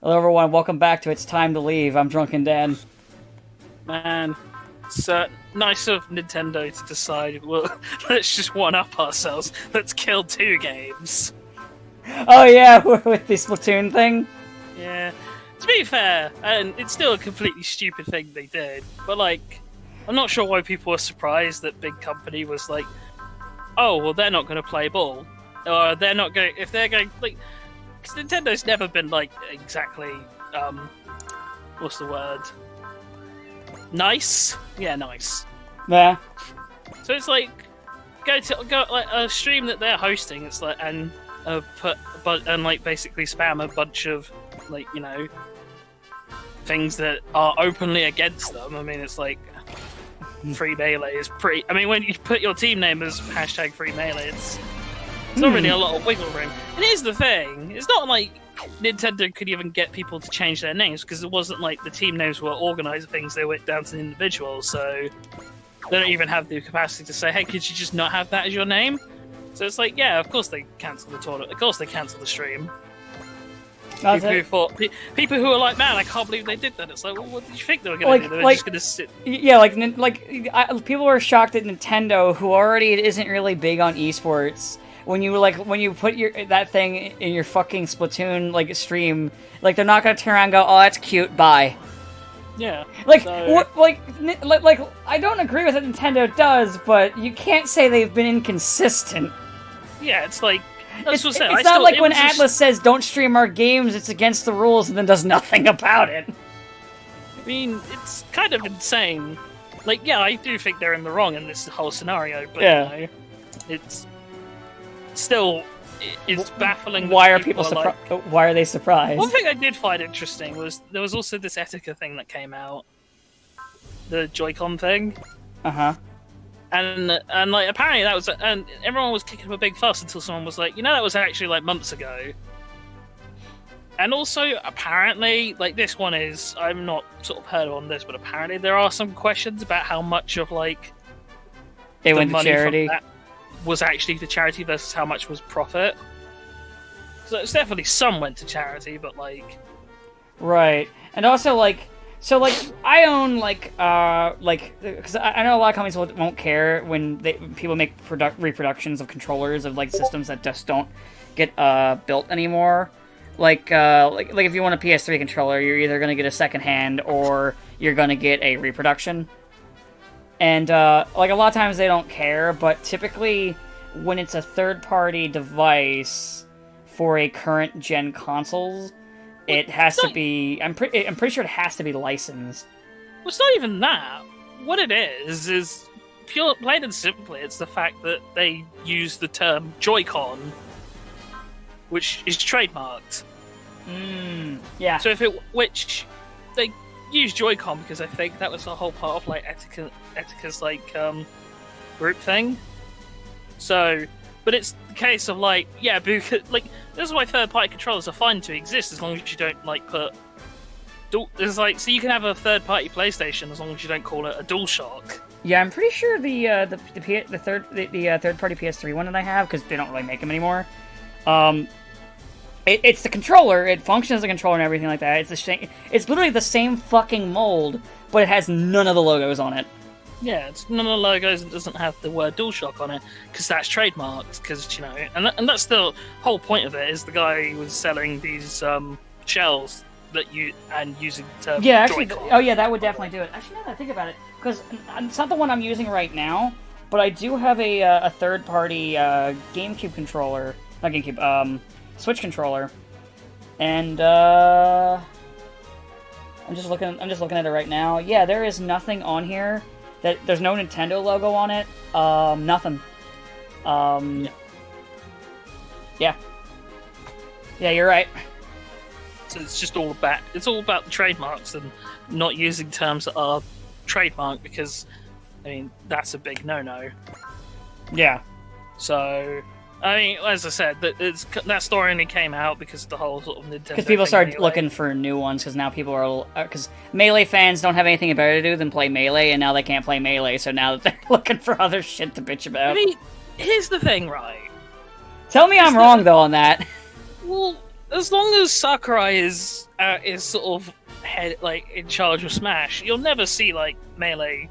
Hello everyone, welcome back to It's Time to Leave. I'm Drunken Dan. Man, it's nice of Nintendo to decide, well, let's just one-up ourselves. Let's kill two games. Oh yeah, with the Splatoon thing? Yeah. To be fair, and it's still a completely stupid thing they did, but, like, I'm not sure why people were surprised that Big Company was like, oh, well, they're not going to play ball. Or they're not going, if they're going, like, because Nintendo's never been, like, exactly, what's the word? Nice? Yeah, nice. Yeah. So it's like go like a stream that they're hosting. It's like and like basically spam a bunch of like things that are openly against them. I mean, it's like free melee is pretty. I mean, when you put your team name as hashtag free melee, it's not really a lot of wiggle room. And here's the thing: it's not like Nintendo could even get people to change their names because it wasn't like the team names were organized things; they went down to the individual. So they don't even have the capacity to say, "Hey, could you just not have that as your name?" So it's like, yeah, of course they cancel the tournament. Of course they cancel the stream. People who are like, "Man, I can't believe they did that." It's like, well, what did you think they were going to do? They were just going to sit. Yeah, people were shocked at Nintendo, who already isn't really big on esports. When you put that thing in your fucking Splatoon stream, they're not gonna turn around and go, "Oh, that's cute, bye." Yeah. I don't agree with what Nintendo does, but you can't say they've been inconsistent. Yeah, it's like it's not like when Atlas says don't stream our games, it's against the rules, and then does nothing about it. I mean, it's kind of insane. Like, yeah, I do think they're in the wrong in this whole scenario, but yeah. It's still, it's baffling. Why are people surprised? Why are they surprised? One thing I did find interesting was there was also this Etika thing that came out, the Joy-Con thing. And like apparently that was, and everyone was kicking up a big fuss until someone was like, that was actually like months ago. And also apparently, like this one is, I'm not sort of heard on this, but apparently there are some questions about how much of like they went to charity. Was actually to charity versus how much was profit. So it's definitely some went to charity, but like... Right. And also, I own, because I know a lot of companies won't care when people make reproductions of controllers of, systems that just don't get built anymore. Like if you want a PS3 controller, you're either going to get a second-hand or you're going to get a reproduction. And, a lot of times they don't care, but typically when it's a third-party device for a current-gen consoles, it has to be... I'm pretty sure it has to be licensed. Well, it's not even that. What it is pure, plain and simply, it's the fact that they use the term Joy-Con, which is trademarked. Yeah. So which they use Joy-Con because I think that was the whole part of Etika's group thing. So, but it's the case of because this is why third-party controllers are fine to exist as long as you don't put. There's so you can have a third-party PlayStation as long as you don't call it a DualShock. Yeah, I'm pretty sure the third-party PS3 one that I have, because they don't really make them anymore. It's the controller. It functions as a controller and everything like that. It's literally the same fucking mold, but it has none of the logos on it. Yeah, it's none of the logos. It doesn't have the word DualShock on it because that's trademarked. Because and that's the whole point of it. Is the guy who was selling these shells using the term Joy-Con. That would definitely do it. Actually, now that I think about it, because it's not the one I'm using right now, but I do have a third-party GameCube controller. Not GameCube. Switch controller, and I'm just looking at it right now. Yeah, there is nothing on here. There's no Nintendo logo on it. Nothing. Yeah, you're right. So it's just all about the trademarks and not using terms that are trademarked because, I mean, that's a big no-no. Yeah. So. I mean, as I said, that story only came out because of the whole sort of Nintendo. Because people started looking for new ones, because now people are... Because Melee fans don't have anything better to do than play Melee, and now they can't play Melee, so now they're looking for other shit to bitch about. I mean, here's the thing, right? Tell me I'm wrong, though, on that. Well, as long as Sakurai is sort of head like in charge of Smash, you'll never see like Melee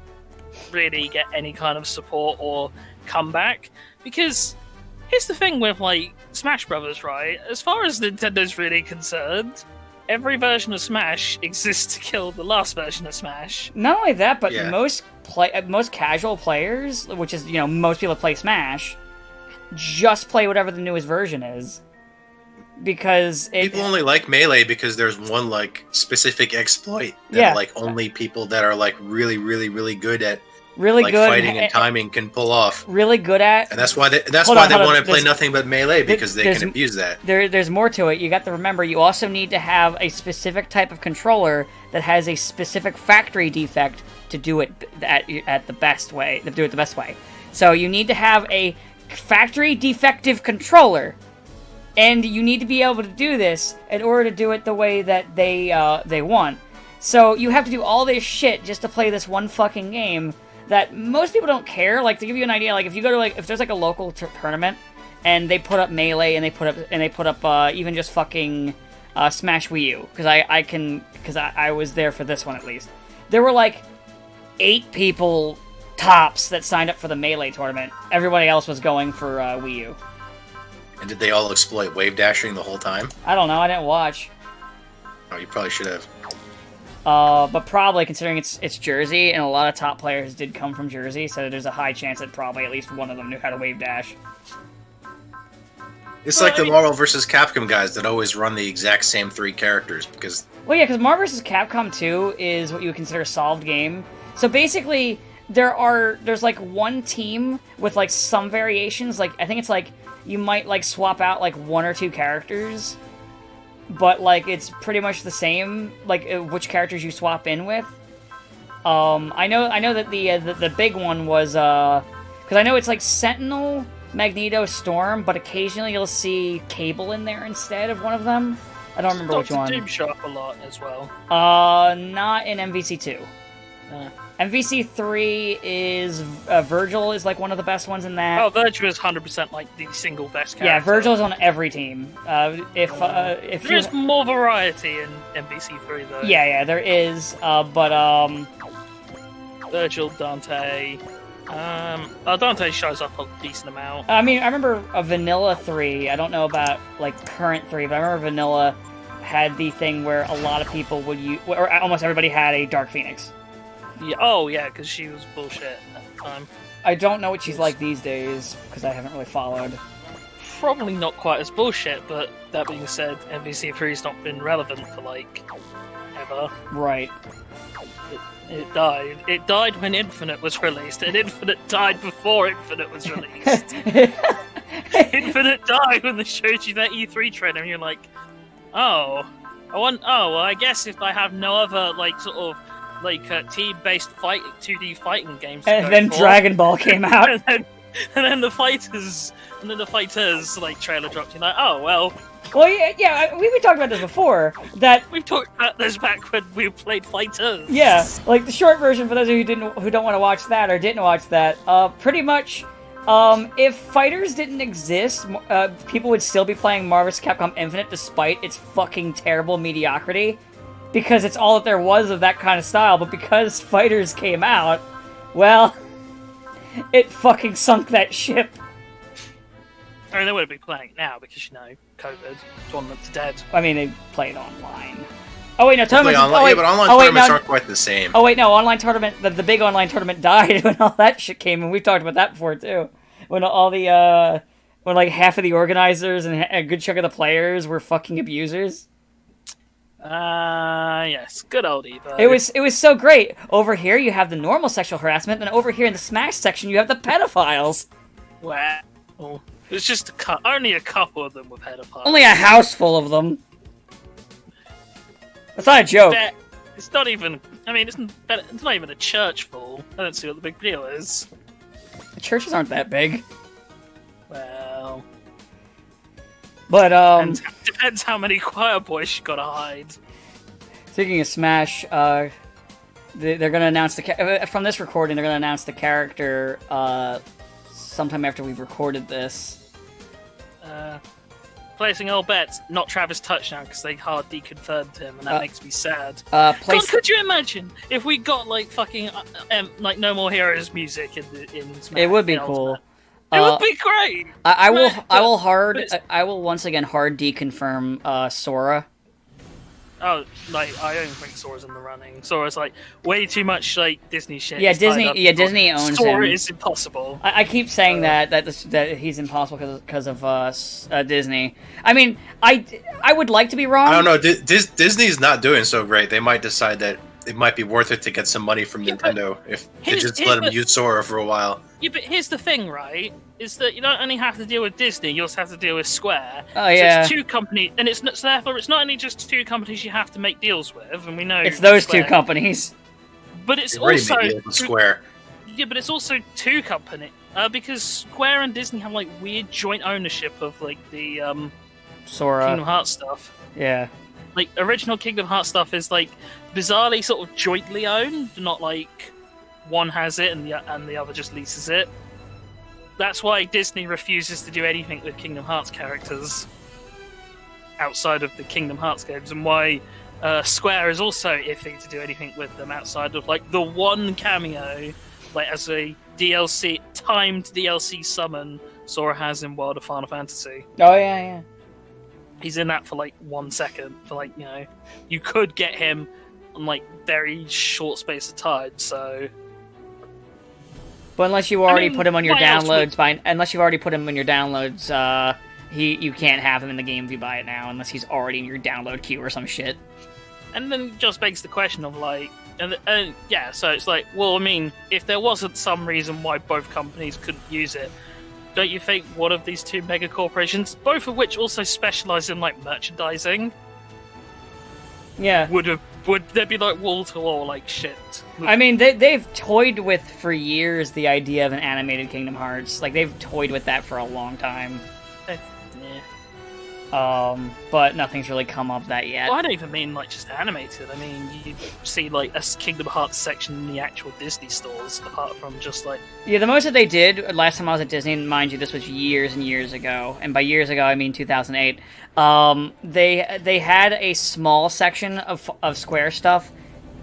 really get any kind of support or comeback. Because here's the thing with like Smash Brothers, right? As far as Nintendo's really concerned, every version of Smash exists to kill the last version of Smash. Not only that, but Yeah. most casual players, which is most people that play Smash, just play whatever the newest version is, because People only like Melee because there's one like specific exploit that Yeah. like only people that are like really, really, really good at really like good fighting and timing can pull off. really good at. And that's why they Hold on, want to play there's- nothing but Melee because they there's- can abuse that. There's more to it. You got to remember, you also need to have a specific type of controller that has a specific factory defect to do it at the best way. To do it the best way. So you need to have a factory defective controller, and you need to be able to do this in order to do it the way that they want. So you have to do all this shit just to play this one fucking game that most people don't care. Like, to give you an idea, like if you go to if there's like a local tournament and they put up Melee and they put up even just fucking Smash Wii U, because I was there for this one at least. There were like 8 people tops that signed up for the Melee tournament. Everybody else was going for Wii U. And did they all exploit wave dashing the whole time? I don't know. I didn't watch. Oh, you probably should have. But probably, considering it's Jersey, and a lot of top players did come from Jersey, so there's a high chance that probably at least one of them knew how to wave dash. It's like the Marvel vs. Capcom guys that always run the exact same 3 characters because Well, yeah, because Marvel vs. Capcom 2 is what you would consider a solved game. So basically, there's like one team with like some variations. Like, I think it's like you might like swap out like 1 or 2 characters, but like it's pretty much the same, like which characters you swap in with. I know that the big one was because I know it's like Sentinel, Magneto, Storm, but occasionally you'll see Cable in there instead of one of them. I don't remember which Dr. one. Doom show up a lot as well. Not in MVC2. Uh, MVC3 is Virgil is like one of the best ones in that. Oh, Virgil is 100% like the single best character. Yeah, Virgil's on every team. If There you, is more variety in MVC3 though. yeah, there is. But Virgil, Dante. Dante shows up a decent amount. I mean, I remember a Vanilla 3. I don't know about like current 3, but I remember Vanilla had the thing where a lot of people would use, or almost everybody had a Dark Phoenix. Yeah. Oh yeah, because she was bullshit at the time. I don't know what she's like these days because I haven't really followed. Probably not quite as bullshit, but that being said, MVC3's not been relevant for like ever. Right. It died. It died when Infinite was released, and Infinite died before Infinite was released. Infinite died when they showed you that E3 trailer, and you're like, oh, well, I guess if I have no other like sort of like team-based 2D fighting games, to And go then for, Dragon Ball came out. and then the fighters like trailer dropped. You're like, oh well. Well, yeah, we talked about this before. That We've talked about this back when we played Fighters. yeah, like the short version for those of you who don't want to watch that or didn't watch that. Pretty much, if Fighters didn't exist, people would still be playing Marvel vs. Capcom Infinite despite its fucking terrible mediocrity, because it's all that there was of that kind of style. But because Fighters came out, well, it fucking sunk that ship. I mean, they wouldn't be playing it now because, COVID, tournaments are dead. I mean, they play it online. Oh wait, no, Play tournaments. online, Oh wait, yeah, but online oh, wait, tournaments no, aren't quite the same. Oh wait, no, online tournament. The big online tournament died when all that shit came, and we've talked about that before too. When all the when like half of the organizers and a good chunk of the players were fucking abusers. Yes, good old Evo. It was so great. Over here you have the normal sexual harassment, and over here in the Smash section you have the pedophiles. Well, it's just only a couple of them were pedophiles. Only a house full of them. That's not a joke. It's not even. I mean, it's not even a church full. I don't see what the big deal is. The churches aren't that big. Well, But depends how many choir boys you gotta hide. speaking of Smash, they're gonna announce from this recording. They're gonna announce the character sometime after we've recorded this. placing all bets, not Travis Touchdown, because they hard deconfirmed him, and that makes me sad. Place... God, could you imagine if we got like fucking like No More Heroes music in Smash? It would be cool. It would be great. I will once again hard deconfirm Sora. Oh, like I don't think Sora's in the running. Sora's like way too much like Disney shit. Yeah, Disney owns Sora him. is impossible. I keep saying that he's impossible because of Disney. I mean, I would like to be wrong. I don't know. Disney's not doing so great. They might decide that it might be worth it to get some money from Nintendo if they just let them use Sora for a while. Yeah, but here's the thing, right? Is that you don't only have to deal with Disney, you also have to deal with Square. Oh yeah. So it's two companies, and so therefore it's not only just two companies you have to make deals with, and we know it's those Square, two companies. But it's Already also made deals with Square. Yeah, but it's also two companies because Square and Disney have like weird joint ownership of like the Sora. Kingdom Hearts stuff. Yeah. Like original Kingdom Hearts stuff is like bizarrely sort of jointly owned, not like one has it and the other just leases it. That's why Disney refuses to do anything with Kingdom Hearts characters outside of the Kingdom Hearts games, and why Square is also iffy to do anything with them outside of like the one cameo, like as a DLC timed DLC summon Sora has in World of Final Fantasy. Oh yeah. He's in that for like 1 second. For like you could get him on like very short space of time. So. But unless you already put him on your downloads, you can't have him in the game if you buy it now, unless he's already in your download queue or some shit. And then it just begs the question of like, yeah, so it's like, well, I mean, if there wasn't some reason why both companies couldn't use it, don't you think one of these two mega corporations, both of which also specialize in like merchandising, yeah, would there be like wall to wall like shit? I mean, they've toyed with for years the idea of an animated Kingdom Hearts. Like they've toyed with that for a long time. But nothing's really come of that yet. Well, I don't even mean like just animated. I mean, you see like a Kingdom Hearts section in the actual Disney stores, apart from just like. Yeah, the most that they did last time I was at Disney, and mind you, this was years and years ago, and by years ago I mean 2008. They had a small section of Square stuff,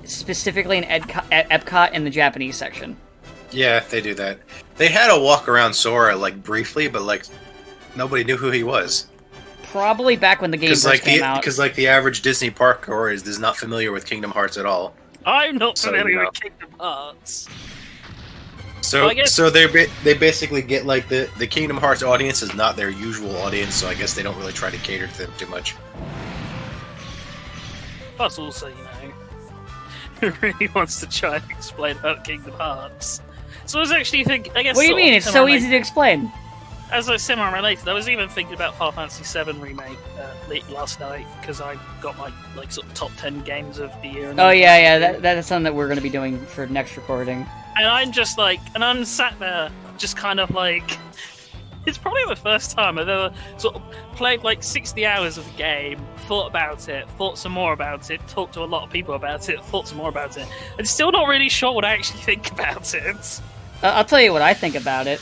specifically in Epcot in the Japanese section. Yeah, they do that. They had a walk around Sora like briefly, but like nobody knew who he was. Probably back when the game first came out. Because like the average Disney park goer is not familiar with Kingdom Hearts at all. I'm not familiar with Kingdom Hearts. So they basically get like the Kingdom Hearts audience is not their usual audience, so I guess they don't really try to cater to them too much. Plus, also, who really wants to try and explain about Kingdom Hearts? So I was actually thinking, I guess. What do you mean? It's so easy to explain. As a semi-related, I was even thinking about Final Fantasy VII Remake late last night, because I got my like sort of top 10 games of the year. Oh yeah, that is something that we're going to be doing for next recording. And I'm just like, I'm sat there, just kind of like, it's probably the first time I've ever sort of played like 60 hours of the game, thought about it, thought some more about it, talked to a lot of people about it, thought some more about it, and still not really sure what I actually think about it. I'll tell you what I think about it.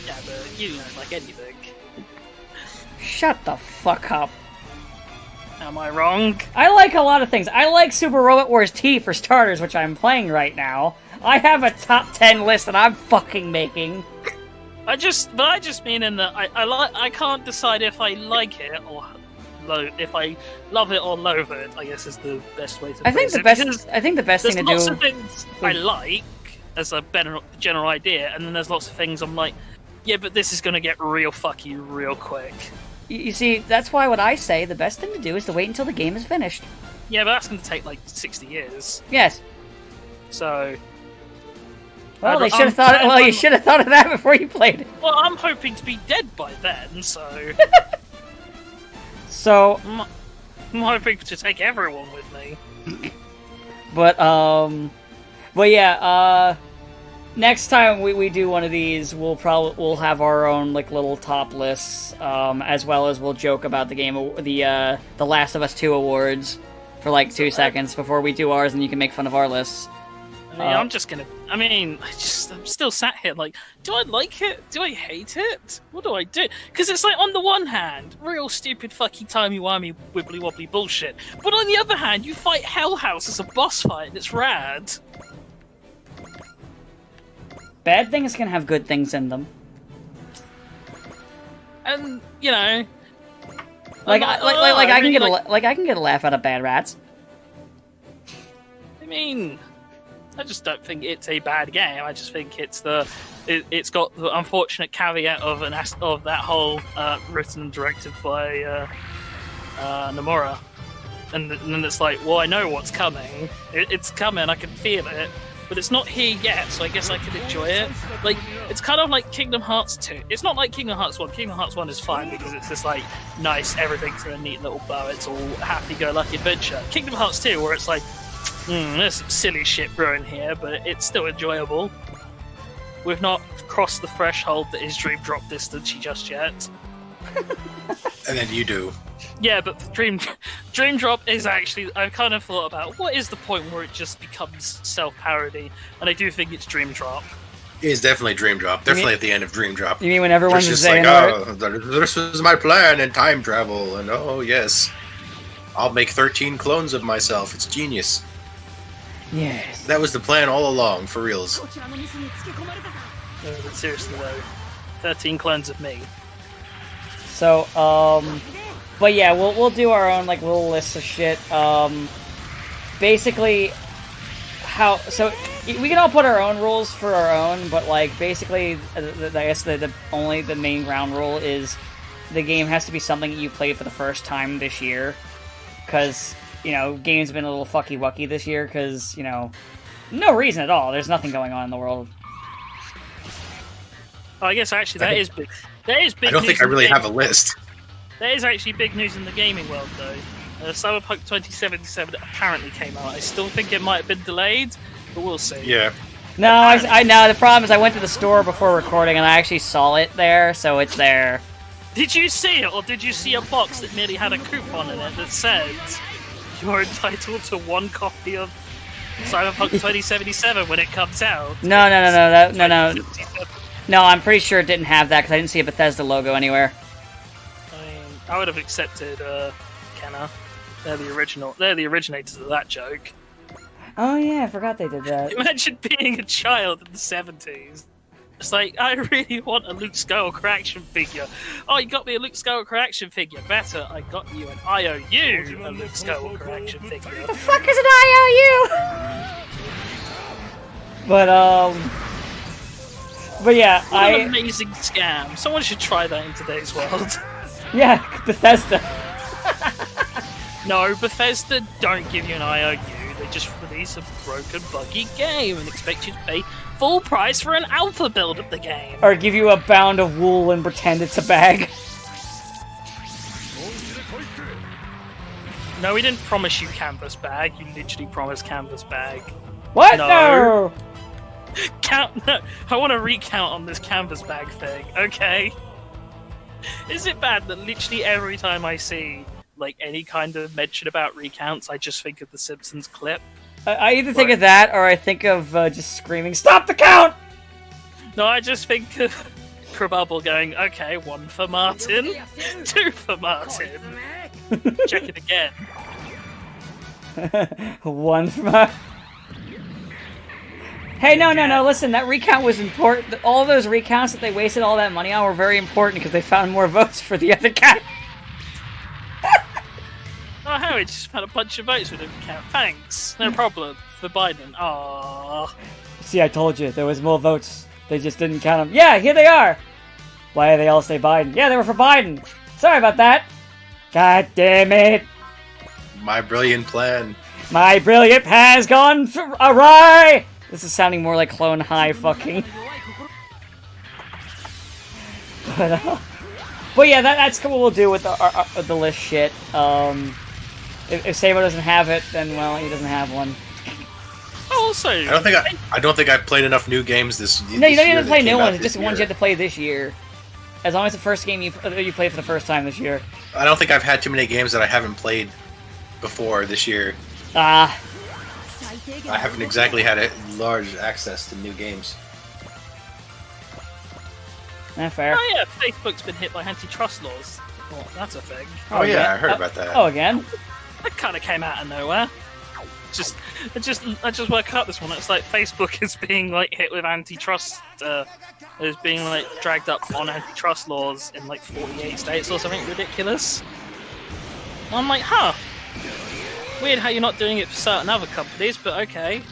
Yeah, but you know, like anything. Shut the fuck up. Am I wrong? I like a lot of things. I like Super Robot Wars T for starters, which I'm playing right now. I have a top 10 list that I'm fucking making. I just mean in that I can't decide if I like it or if I love it or loathe it. I guess is the best way to. I think the best thing to do. There's lots of things I like as a general idea, and then there's lots of things I'm like, yeah, but this is gonna get real fucky real quick. You see, that's why what I say the best thing to do is to wait until the game is finished. Yeah, but that's gonna take like 60 years. Yes. So. Well, you should have thought of that before you played it. Well, I'm hoping to be dead by then, so. So. I'm hoping to take everyone with me. But yeah, next time we do one of these, we'll have our own like little top lists, as well as we'll joke about the Last of Us 2 awards for like 2 seconds before we do ours, and you can make fun of our lists. I'm still sat here like, do I like it? Do I hate it? What do I do? Because it's like, on the one hand, real stupid fucking timey-wimey wibbly wobbly bullshit, but on the other hand, you fight Hell House as a boss fight, and it's rad. Bad things can have good things in them. And you know, I can get a laugh out of Bad Rats. I mean, I just don't think it's a bad game. I just think it's got the unfortunate caveat of that whole written and directed by Nomura, and then it's like, well, I know what's coming. It's coming. I can feel it. But it's not here yet, so I guess I can enjoy it. Like, it's kind of like Kingdom Hearts 2. It's not like Kingdom Hearts 1. Kingdom Hearts 1 is fine because it's just like, nice, everything's in a neat little bow, it's all happy-go-lucky adventure. Kingdom Hearts 2, where it's like, there's some silly shit brewing here, but it's still enjoyable. We've not crossed the threshold that is Dream Drop distance just yet. And then you do. Yeah, but Dream Drop is actually, I've kind of thought about, what is the point where it just becomes self-parody? And I do think it's Dream Drop. It is definitely Dream Drop. Definitely at the end of Dream Drop. You mean when everyone's just saying, like, this was my plan in time travel, and oh yes, I'll make 13 clones of myself. It's genius. Yes. That was the plan all along, for reals. No, but seriously though, 13 clones of me. So, but yeah, we'll do our own, like, little list of shit. Basically, we can all put our own rules for our own, but, like, basically, I guess the main ground rule is the game has to be something that you play for the first time this year, because, you know, games have been a little fucky-wucky this year, because, you know, no reason at all. There's nothing going on in the world. Oh, I guess actually that is big. That is big. I don't think I really have a list. There is actually big news in the gaming world, though. Cyberpunk 2077 apparently came out. I still think it might have been delayed, but we'll see. Yeah. No, I know. The problem is I went to the store before recording, and I actually saw it there, so it's there. Did you see it, or did you see a box that merely had a coupon in it that said you're entitled to one copy of Cyberpunk 2077 when it comes out? No. No, I'm pretty sure it didn't have that, because I didn't see a Bethesda logo anywhere. I mean, I would have accepted Kenna. They're the originators of that joke. Oh yeah, I forgot they did that. Imagine being a child in the 70s. It's like, I really want a Luke Skywalker action figure. Oh, you got me a Luke Skywalker action figure. Better, I got you an IOU, a Luke Skywalker action figure. What the fuck is an IOU? But yeah, what an amazing scam. Someone should try that in today's world. Yeah, Bethesda. No, Bethesda don't give you an IOU. They just release a broken, buggy game and expect you to pay full price for an alpha build of the game. Or give you a bound of wool and pretend it's a bag. No, we didn't promise you canvas bag. You literally promised canvas bag. What? No! No, I want to recount on this canvas bag thing, okay? Is it bad that literally every time I see like any kind of mention about recounts, I just think of the Simpsons clip? I either think of that, or I think of just screaming, "Stop the count!" No, I just think of Crabubble going, okay, 1 for Martin, 2 for Martin. Check it again. 1 for Martin. Hey, no, listen, that recount was important. All those recounts that they wasted all that money on were very important because they found more votes for the other guy. Oh, Harry just found a bunch of votes with a recount. Thanks. No problem. For Biden. Aww. See, I told you, there was more votes. They just didn't count them. Yeah, here they are! Why do they all say Biden? Yeah, they were for Biden. Sorry about that. God damn it. My brilliant plan. My brilliant plan has gone awry! This is sounding more like Clone High fucking. But yeah, that's what we'll do with the list shit. If Sabo doesn't have it, then well, he doesn't have one. Also, I don't think I've played enough new games this year. No, you don't have to play new ones. It's just ones you have to play this year. As long as the first game you played for the first time this year. I don't think I've had too many games that I haven't played before this year. I haven't exactly had a large access to new games. Fair. Oh yeah, Facebook's been hit by antitrust laws. Well, that's a thing. Oh yeah, I heard about that. Oh, again? That kind of came out of nowhere. I just woke up this morning. It's like Facebook is being like hit with antitrust. Is being like dragged up on antitrust laws in like 48 states or something ridiculous. And I'm like, huh. Weird how you're not doing it for certain other companies, but okay.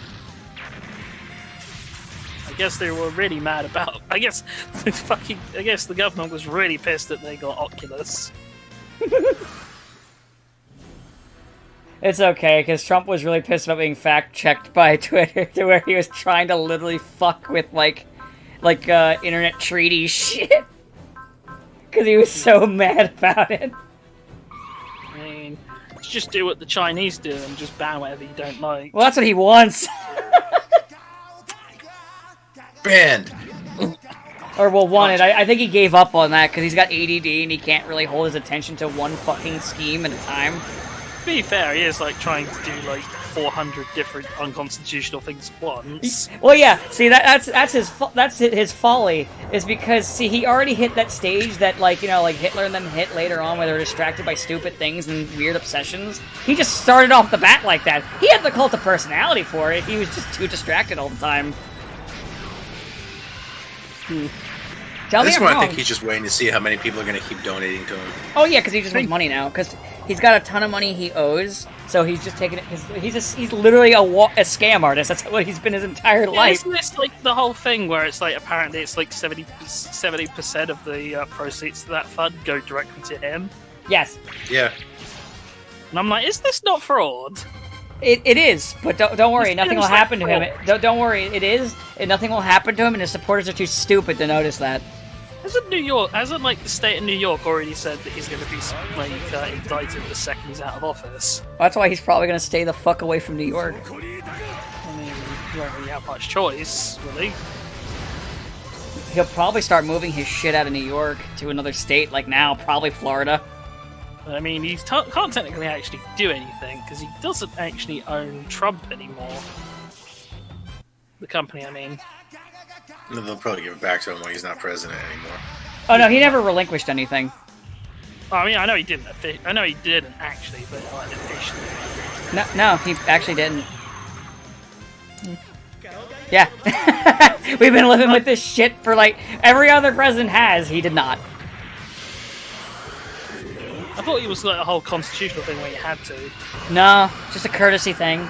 I guess they were really mad about. I guess the government was really pissed that they got Oculus. It's okay, because Trump was really pissed about being fact-checked by Twitter to where he was trying to literally fuck with, like internet treaty shit. Because he was so mad about it. I mean, just do what the Chinese do and just ban whatever you don't like. Well, that's what he wants. Banned! Or, well, wanted. I think he gave up on that because he's got ADD and he can't really hold his attention to one fucking scheme at a time. To be fair, he is like trying to do like 400 different unconstitutional things at once. Well, yeah. See, that's his folly. Is because see, he already hit that stage that like Hitler and them hit later on, where they're distracted by stupid things and weird obsessions. He just started off the bat like that. He had the cult of personality for it. He was just too distracted all the time. Tell me This I'm one, wrong. I think he's just waiting to see how many people are going to keep donating to him. Oh yeah, because he just wants money now. Because he's got a ton of money he owes, so he's just taking it. He's literally a scam artist. That's what he's been his entire life. Isn't this like the whole thing where it's like apparently it's like 70% of the proceeds to that fund go directly to him? Yes, Yeah. And I'm like, is this not fraud? it is. But don't worry, It nothing will seems like happen to him. fraud. Don't worry, it is. And nothing will happen to him, and his supporters are too stupid to notice that. Hasn't like the state of New York already said that he's going to be like indicted the second he's out of office? Well, that's why he's probably going to stay the fuck away from New York. I mean, you don't really have much choice, really. He'll probably start moving his shit out of New York to another state, like now, probably Florida. I mean, he can't technically actually do anything because he doesn't actually own Trump anymore. The company, I mean. They'll probably give it back to him when he's not president anymore. Oh no, he never relinquished anything. I mean, I know he didn't actually, but like officially. No, he actually didn't. Yeah. We've been living with this shit for like every other president has. He did not. I thought it was like a whole constitutional thing where you had to. No, just a courtesy thing.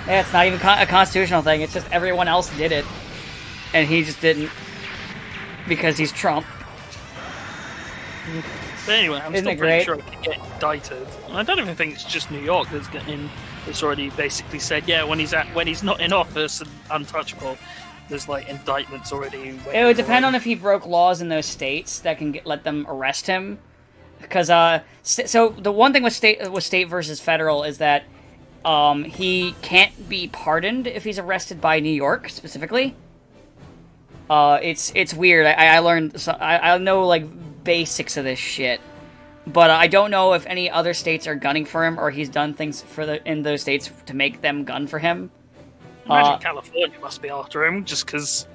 Yeah, it's not even a constitutional thing. It's just everyone else did it. And he just didn't. Because he's Trump. But anyway, I'm Isn't still it pretty great? sure he can get indicted. And I don't even think it's just New York that's already basically said, yeah, when he's not in office and untouchable, there's like indictments already. It would depend on if he broke laws in those states that can let them arrest him. Because so the one thing with state versus federal is that he can't be pardoned if he's arrested by New York specifically. It's weird. I learned I know like basics of this shit, but I don't know if any other states are gunning for him or he's done things in those states to make them gun for him. Imagine California must be after him just because.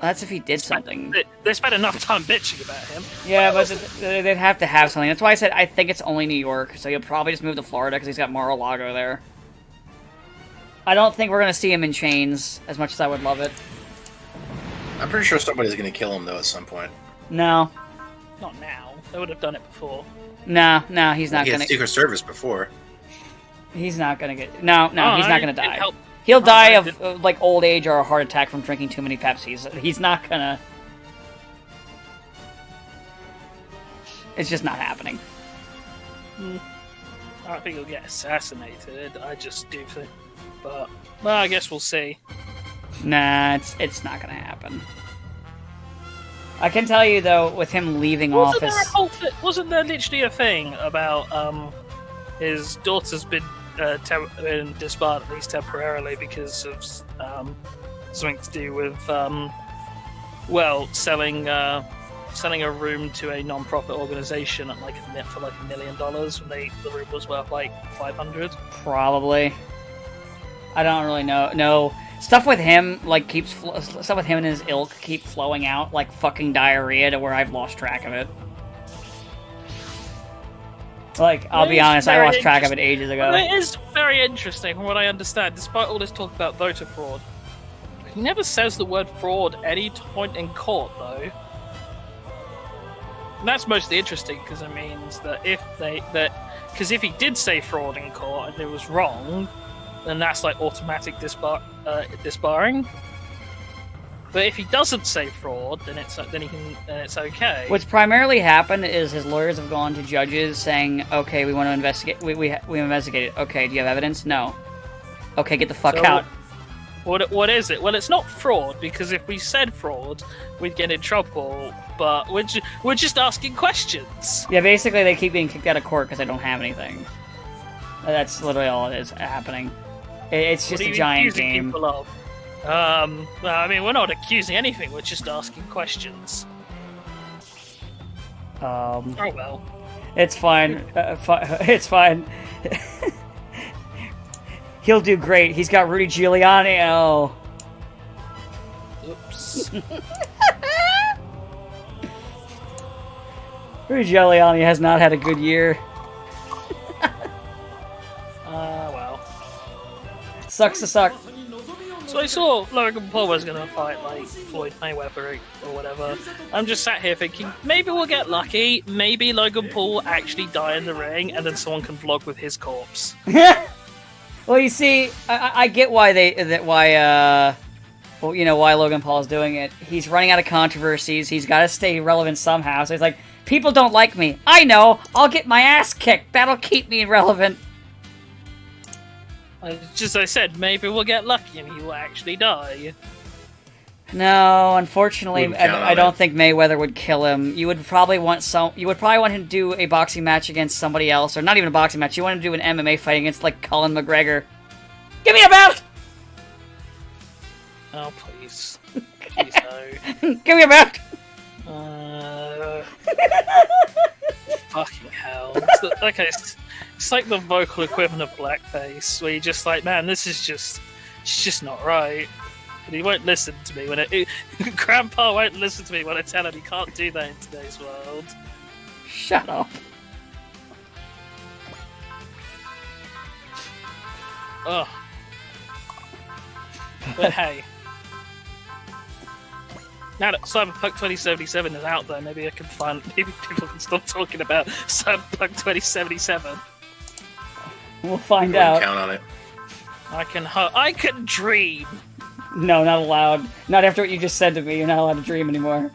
That's if he did something. They spent enough time bitching about him. Yeah, but they'd have to have something. That's why I said I think it's only New York. So he'll probably just move to Florida because he's got Mar-a-Lago there. I don't think we're gonna see him in chains as much as I would love it. I'm pretty sure somebody's going to kill him, though, at some point. No. Not now. They would have done it before. No, he's not He gonna. had Secret Service before. He's not gonna get. No, he's not gonna die. Help. He'll die of like old age or a heart attack from drinking too many Pepsis. He's not gonna. It's just not happening. I think he'll get assassinated. I just do think, but well, I guess we'll see. Nah, it's not gonna happen. I can tell you though, with him leaving office, Wasn't there literally a thing about his daughter's been disbarred at least temporarily because of something to do with selling a room to a non-profit organization at for $1 million when the room was worth like 500. probably. I don't really know. No. Stuff with him, like, stuff with him and his ilk keep flowing out like fucking diarrhea to where I've lost track of it. Like, I'll be honest, I lost track of it ages ago. Well, it is very interesting from what I understand, despite all this talk about voter fraud. He never says the word fraud any point in court, though. And that's mostly interesting, because it means that because if he did say fraud in court and it was wrong, then that's like automatic disbarring. But if he doesn't say fraud, then it's okay. What's primarily happened is his lawyers have gone to judges saying, "Okay, we want to investigate. We investigated. Okay, do you have evidence? No. Okay, get the fuck out." What is it? Well, it's not fraud, because if we said fraud, we'd get in trouble. But we're just asking questions. Yeah, basically they keep being kicked out of court because they don't have anything. That's literally all it is happening. It's just a giant game. People of? I mean, we're not accusing anything. We're just asking questions. Oh well. It's fine. It's fine. He'll do great. He's got Rudy Giuliani. Oh. Oops. Rudy Giuliani has not had a good year. Well. Sucks to suck. So I saw Logan Paul was going to fight, like, Floyd Mayweather or whatever. I'm just sat here thinking, maybe we'll get lucky. Maybe Logan Paul will actually die in the ring, and then someone can vlog with his corpse. Well, you see, I get why why Logan Paul is doing it. He's running out of controversies. He's got to stay relevant somehow. So he's like, people don't like me. I know. I'll get my ass kicked. That'll keep me relevant. Just as I said, maybe we'll get lucky and he will actually die. No, unfortunately, I don't think Mayweather would kill him. You would probably want him to do a boxing match against somebody else, or not even a boxing match. You want him to do an MMA fight against, like, Colin McGregor. Give me a belt! Oh, please. Please no. Give me a belt! Fucking hell. It's like the vocal equivalent of blackface, where you're just like, man, it's just not right. And he won't listen to me Grandpa won't listen to me when I tell him he can't do that in today's world. Shut up. Ugh. But hey. Now that Cyberpunk 2077 is out there, maybe people can stop talking about Cyberpunk 2077. We'll find out. Count on it. I can dream. No, not allowed. Not after what you just said to me. You're not allowed to dream anymore.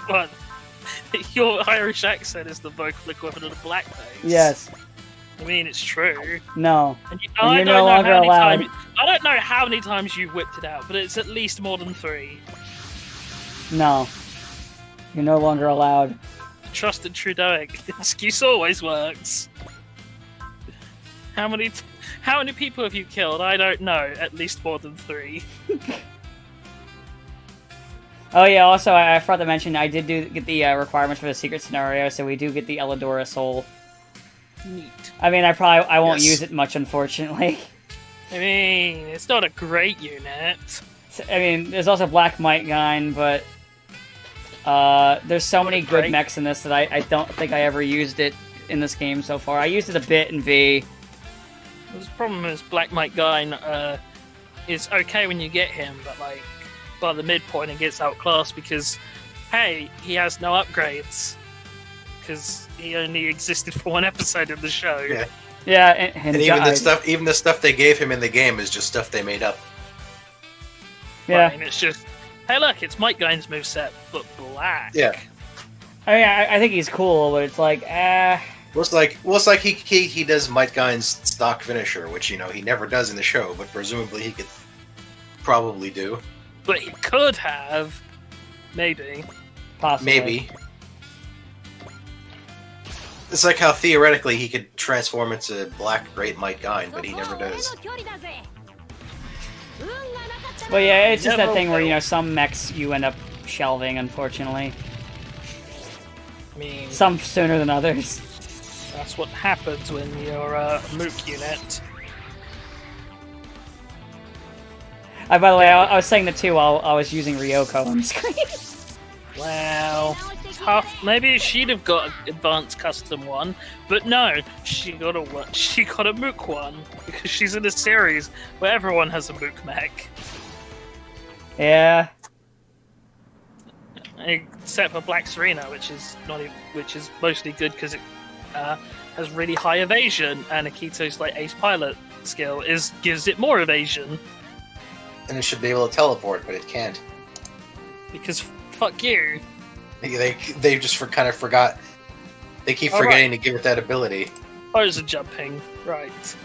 But your Irish accent is the vocal equivalent of blackface. Yes. I mean, it's true. No. And you're no longer allowed. I don't know how many times you've whipped it out, but it's at least more than 3. No. You're no longer allowed. Trust in Trudeauic. Excuse always works. How many people have you killed? I don't know. At least more than 3. Oh yeah, also, I forgot to mention, I did get the requirements for the secret scenario, so we do get the Elidora soul. Neat. I mean, I won't use it much, unfortunately. I mean, it's not a great unit. I mean, there's also Black Might Guy, but there's so many good mechs in this that I don't think I ever used it in this game so far. I used it a bit in V. The problem is Black Might Guy is okay when you get him, but like by the midpoint it gets outclassed because, hey, he has no upgrades because he only existed for 1 episode of the show. Yeah, yeah, and even the stuff they gave him in the game is just stuff they made up. Yeah, I mean, it's just, hey, look, it's Might Guy's moveset, but black. Yeah. I mean, I think he's cool, but it's like, Well, it's like he does Might Guy's stock finisher, which he never does in the show, but presumably he could probably do. But he could have, maybe. Possibly. Maybe. It's like how theoretically he could transform into Black Great Might Guy, but he never does. Well, yeah, it's just that thing where some mechs you end up shelving, unfortunately. I mean, some sooner than others. That's what happens when you're a Mook unit. By the way, I was saying the two while I was using Ryoko on the screen. Wow. Tough. Maybe she'd have got an advanced custom one, but no, she got a Mook one because she's in a series where everyone has a Mook mech, Yeah. except for Black Serena, which is mostly good because it has really high evasion, and Akito's like Ace Pilot skill gives it more evasion. And it should be able to teleport, but it can't. Because fuck you. They just kind of forgot. They keep forgetting to give it that ability. Bows are jumping, right?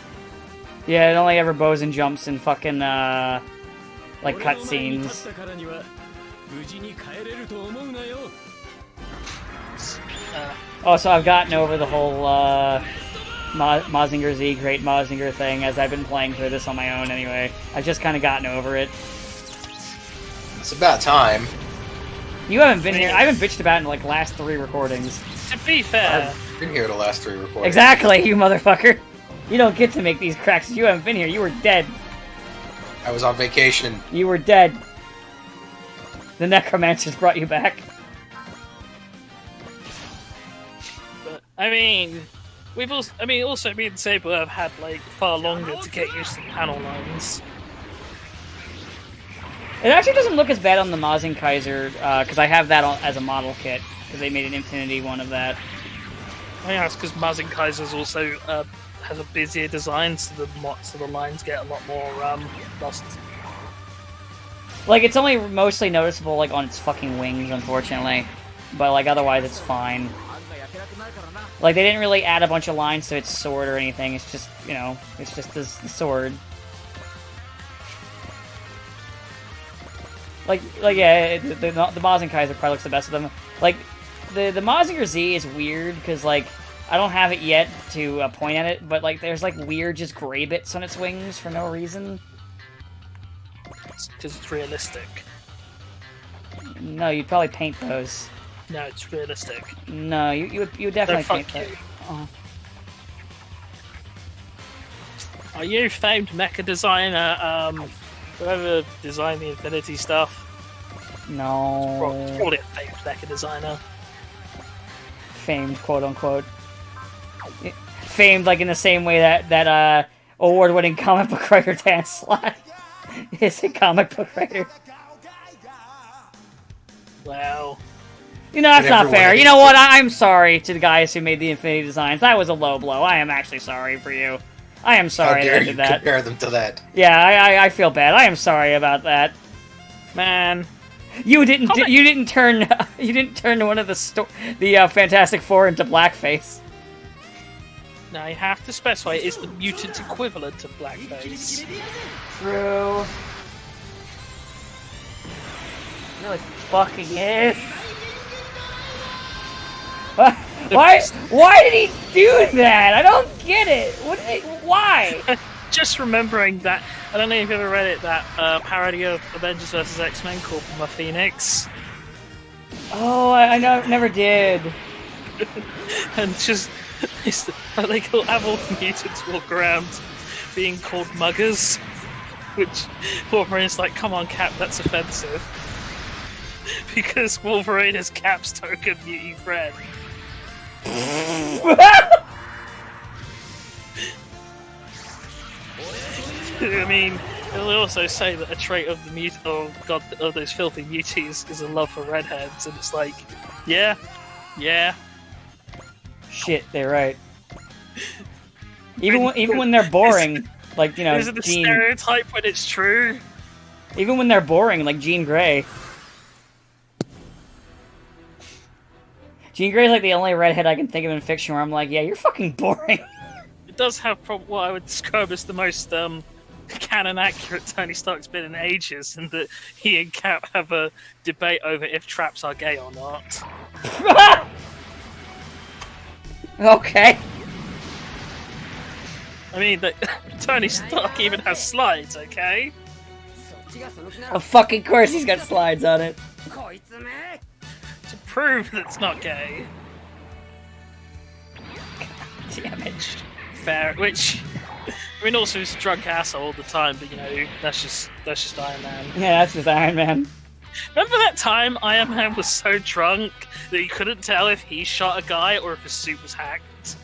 Yeah, it only ever bows and jumps in fucking like cutscenes. Oh, so I've gotten over the whole Mazinger Z, Great Mazinger thing as I've been playing through this on my own anyway. I've just kind of gotten over it. It's about time. You haven't been here. I haven't bitched about it in like last 3 recordings. To be fair, I've been here the last 3 recordings. Exactly, you motherfucker. You don't get to make these cracks. You haven't been here. You were dead. I was on vacation. You were dead. The Necromancers brought you back. but, I mean, also me and Saber have had like far longer to get used to the panel lines. It actually doesn't look as bad on the Mazing Kaiser, because I have that as a model kit, because they made an Infinity one of that. I think that's because Mazin Kaiser's also has a busier design, so the lines get a lot more lost. Like, it's only mostly noticeable, like, on its fucking wings, unfortunately. But, like, otherwise it's fine. Like, they didn't really add a bunch of lines to its sword or anything, it's just, you know, it's just the sword. Like yeah, the Mazin Kaiser probably looks the best of them. Like, the Mazinger Z is weird, because, like, I don't have it yet to point at it, but, like, there's, like, weird just gray bits on its wings for no reason. Because it's realistic. No, you'd probably paint those. No, it's realistic. No, you would definitely No, paint fuck those. you. Oh. Are you famed mecha designer, whoever designed the Infinity stuff? No. Probably a famed mecha designer. Famed, quote unquote. Famed, like, in the same way that award-winning comic book writer Dan Slott is a comic book writer. Wow. You know, that's not fair. You know what? I'm sorry to the guys who made the Infinity designs. That was a low blow. I am actually sorry for you. I am sorry that I did that. How dare you compare them to that? Yeah, I feel bad. I am sorry about that. Man. You didn't turn one of the Fantastic Four into blackface. Now you have to specify it's the mutant equivalent of blackface. True. No, it fucking is. Why did he do that? I don't get it. Why? Just remembering that, I don't know if you've ever read it, that parody of Avengers vs. X-Men called My Phoenix. Oh, I never did. And just, they have all the mutants walk around being called muggers, which Wolverine's like, come on Cap, that's offensive. Because Wolverine is Cap's token mutant friend. I mean, it'll also say that a trait of the of those filthy muties is a love for redheads, and it's like, yeah. Shit, they're right. Even when they're boring, like, you know, is it the Jean, stereotype when it's true? even when they're boring, like Jean Grey. Jean Grey's like the only redhead I can think of in fiction where I'm like, yeah, you're fucking boring. It does have what I would describe as the most canon accurate Tony Stark's been in ages, and that he and Cap have a debate over if traps are gay or not. Okay. I mean, Tony Stark even has slides, okay? Of fucking course he's got slides on it. To prove that it's not gay. Damn it. Fair, which I mean, also he's a drunk asshole all the time, but you know, that's just Iron Man. Yeah, that's just Iron Man. Remember that time Iron Man was so drunk that he couldn't tell if he shot a guy or if his suit was hacked?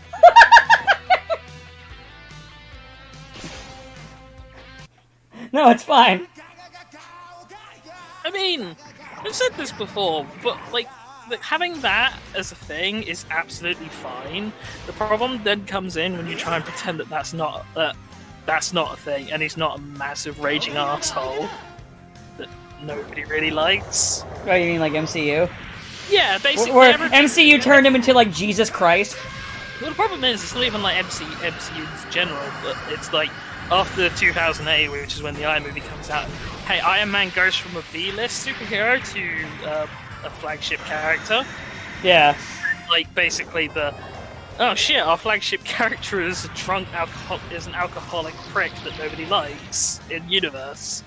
No, it's fine. I mean, I've said this before, but like having that as a thing is absolutely fine. The problem then comes in when you try and pretend that that's not a thing, and he's not a massive raging asshole that nobody really likes. Oh, you mean like MCU? Yeah, basically. Where MCU turned him into like Jesus Christ. Well, the problem is, it's not even like MCU in general, but it's like after 2008, which is when the Iron movie comes out. Hey, Iron Man goes from a B-list superhero to a flagship character. Yeah. Like basically oh shit, our flagship character is an alcoholic prick that nobody likes in universe.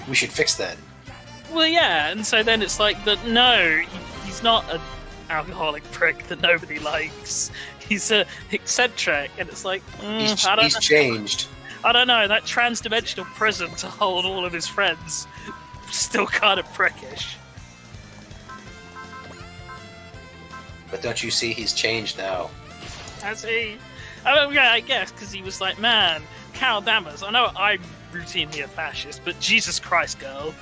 We should fix that. Well, yeah, and so then it's like that. No, he's not an alcoholic prick that nobody likes. He's a eccentric, and it's like he's changed. I don't know, that trans-dimensional prison to hold all of his friends still kind of prickish. But don't you see he's changed now? Has he? I mean, yeah, I guess, because he was like, man, Carol Danvers, I know I'm routinely a fascist, but Jesus Christ, girl.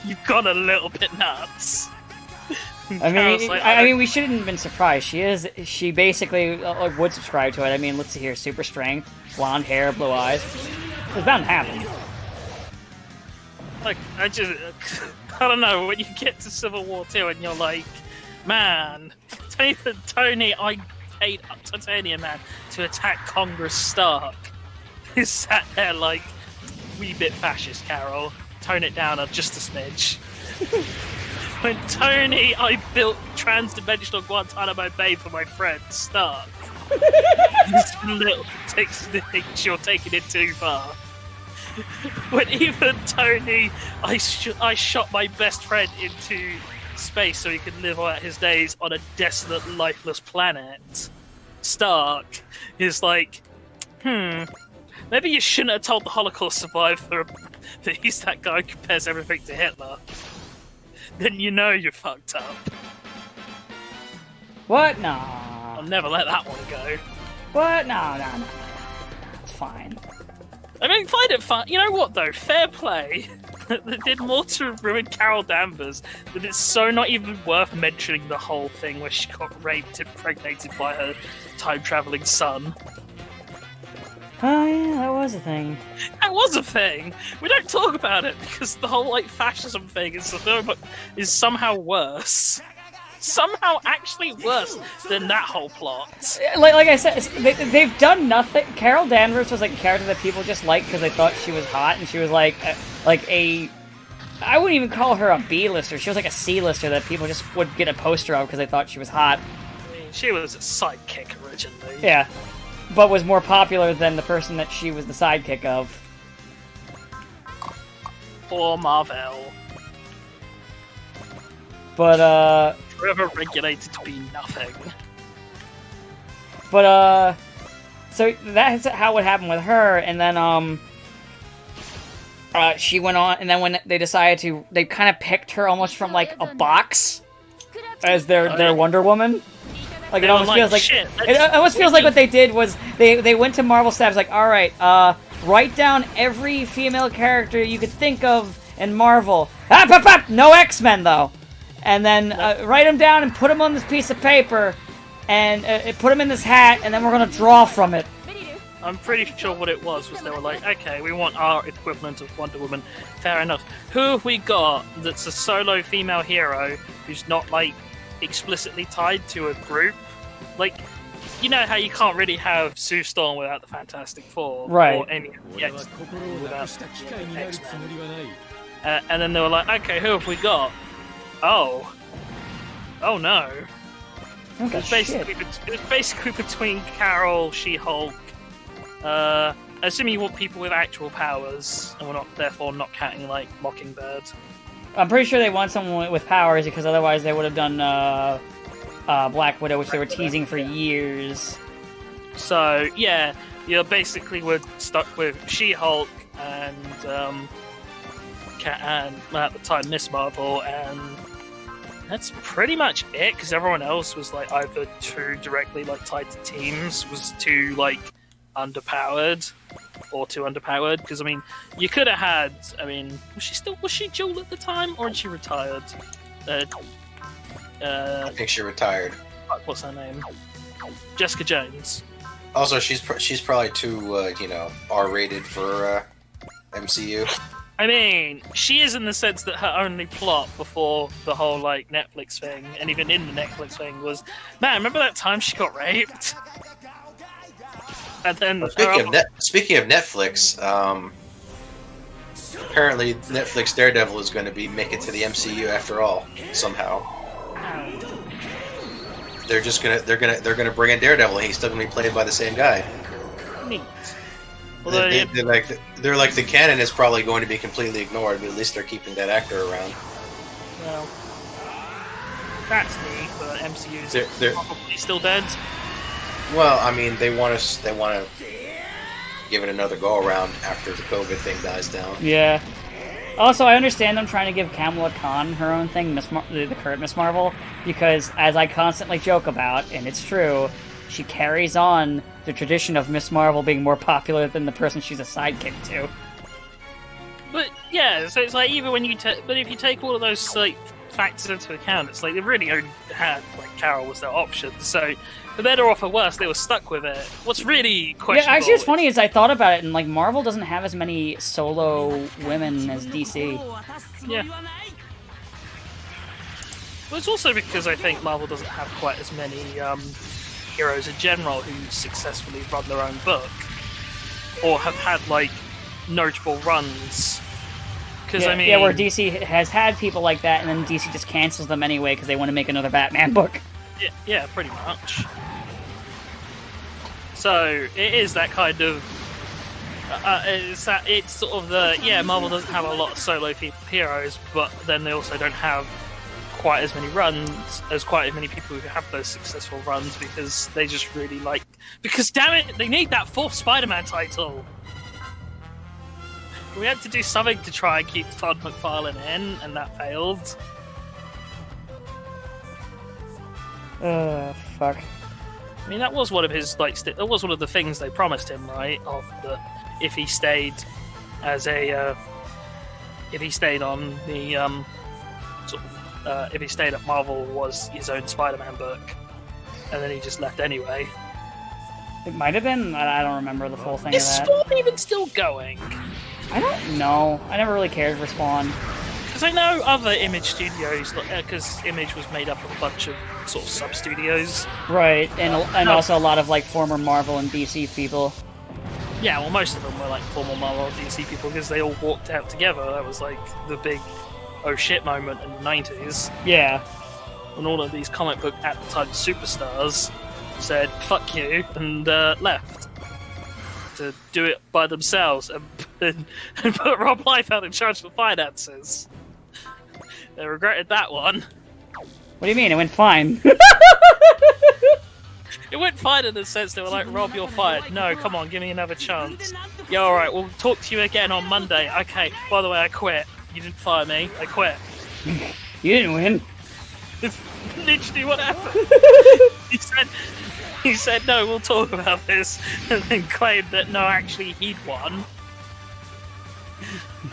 You've gone a little bit nuts. I mean, we shouldn't have been surprised. She basically would subscribe to it. I mean, let's see here: super strength, blonde hair, blue eyes. It's bound to happen. Like, I don't know. When you get to Civil War 2 and you're like, man, Tony, I paid Titanium Man to attack Congress Stark. He sat there like, wee bit fascist, Carol. Tone it down just a smidge. When Tony, I built trans-dimensional Guantanamo Bay for my friend Stark. This little thinks you're taking it too far. When even Tony, I shot my best friend into space so he could live out his days on a desolate, lifeless planet. Stark is like, maybe you shouldn't have told the Holocaust survivor that he's that guy who compares everything to Hitler. Then you know you're fucked up. What? Nah. I'll never let that one go. What? No. It's fine. I mean, find it fun. You know what, though? Fair play. They did more to ruin Carol Danvers that it's so not even worth mentioning the whole thing where she got raped and impregnated by her time-traveling son. Oh, yeah, that was a thing. That was a thing! We don't talk about it because the whole, like, fascism thing is somehow worse. Somehow actually worse than that whole plot. Like I said, they've done nothing. Carol Danvers was like a character that people just liked because they thought she was hot, and she was like a I wouldn't even call her a B-lister. She was like a C-lister that people just would get a poster of because they thought she was hot. I mean, she was a sidekick originally. Yeah, but was more popular than the person that she was the sidekick of. Poor Marvel. But, forever regulated to be nothing. But, so that's how it happened with her, and then, she went on, and then when they decided to, they kind of picked her almost from, like, a box as their Wonder Woman. Like, it almost feels like, it almost feels like what they did was, they went to Marvel staff, like, alright, write down every female character you could think of in Marvel. No X-Men, though! And then write them down and put them on this piece of paper, and put them in this hat, and then we're gonna draw from it. I'm pretty sure what it was they were like, okay, we want our equivalent of Wonder Woman. Fair enough. Who have we got that's a solo female hero who's not, like, explicitly tied to a group? Like, you know how you can't really have Sue Storm without the Fantastic Four, right? Or any of the X-Men without the X-Men. And then they were like, okay, who have we got? Oh no. It was basically between Carol, She-Hulk, assuming you want people with actual powers, and we're not therefore not counting like Mockingbird. I'm pretty sure they want someone with powers because otherwise they would have done Black Widow, which they were teasing for years. So yeah, you're basically we're stuck with She-Hulk and and at the time Miss Marvel, and that's pretty much it. Because everyone else was like either too directly like tied to teams, was too like underpowered, or too underpowered. Because I mean, you could have had. I mean, was she Jewel at the time, or had she retired? I think she retired. What's her name? Jessica Jones. Also, she's probably too R-rated for MCU. I mean, she is in the sense that her only plot before the whole like Netflix thing, and even in the Netflix thing, was, man, remember that time she got raped? And then speaking of Netflix, apparently Netflix Daredevil is going to make it to the MCU after all somehow. They're gonna bring in Daredevil, and he's still gonna be played by the same guy. Neat. Although, they're like the canon is probably going to be completely ignored, but at least they're keeping that actor around. Well, that's neat, but MCU's probably still dead. Well, I mean, they want to give it another go around after the COVID thing dies down. Yeah. Also, I understand them trying to give Kamala Khan her own thing, the current Miss Marvel, because, as I constantly joke about, and it's true, she carries on the tradition of Miss Marvel being more popular than the person she's a sidekick to. But, yeah, so it's like, even when but if you take all of those, like, factors into account, it's like, they really only had, like, Carol was their option, so, for better or for worse, they were stuck with it. What's really questionable... Yeah, actually, what's funny is I thought about it, and, like, Marvel doesn't have as many solo women as DC. Yeah. Well, it's also because I think Marvel doesn't have quite as many, heroes in general who successfully run their own book. Or have had, like, notable runs. Because, I mean... Yeah, where DC has had people like that, and then DC just cancels them anyway because they want to make another Batman book. Yeah, pretty much. So it is that kind of. It's sort of the Marvel doesn't have a lot of solo heroes, but then they also don't have quite as many runs as quite as many people who have those successful runs because they just really like. Because damn it, they need that fourth Spider-Man title. We had to do something to try and keep Todd McFarlane in, and that failed. Fuck. I mean, that was one of his that was one of the things they promised him, right? Of the if he stayed as a if he stayed on the if he stayed at Marvel was his own Spider-Man book, and then he just left anyway. It might have been. I don't remember the full thing of that. Is Spawn even still going? I don't know. I never really cared for Spawn. Because I know other Image studios, because Image was made up of a bunch of sort of sub-studios. Right, and also a lot of like former Marvel and DC people. Yeah, well, most of them were like former Marvel and DC people because they all walked out together. That was like the big oh shit moment in the 90s. Yeah. When all of these comic book at the time superstars said fuck you and left to do it by themselves and put Rob Liefeld in charge of the finances. They regretted that one. What do you mean? It went fine. It went fine in the sense they were like, Rob, you're fired. No, come on, give me another chance. Yeah, alright, we'll talk to you again on Monday. Okay, by the way, I quit. You didn't fire me. I quit. You didn't win. It's literally what happened. He said, no, we'll talk about this, and then claimed that, no, actually, he'd won.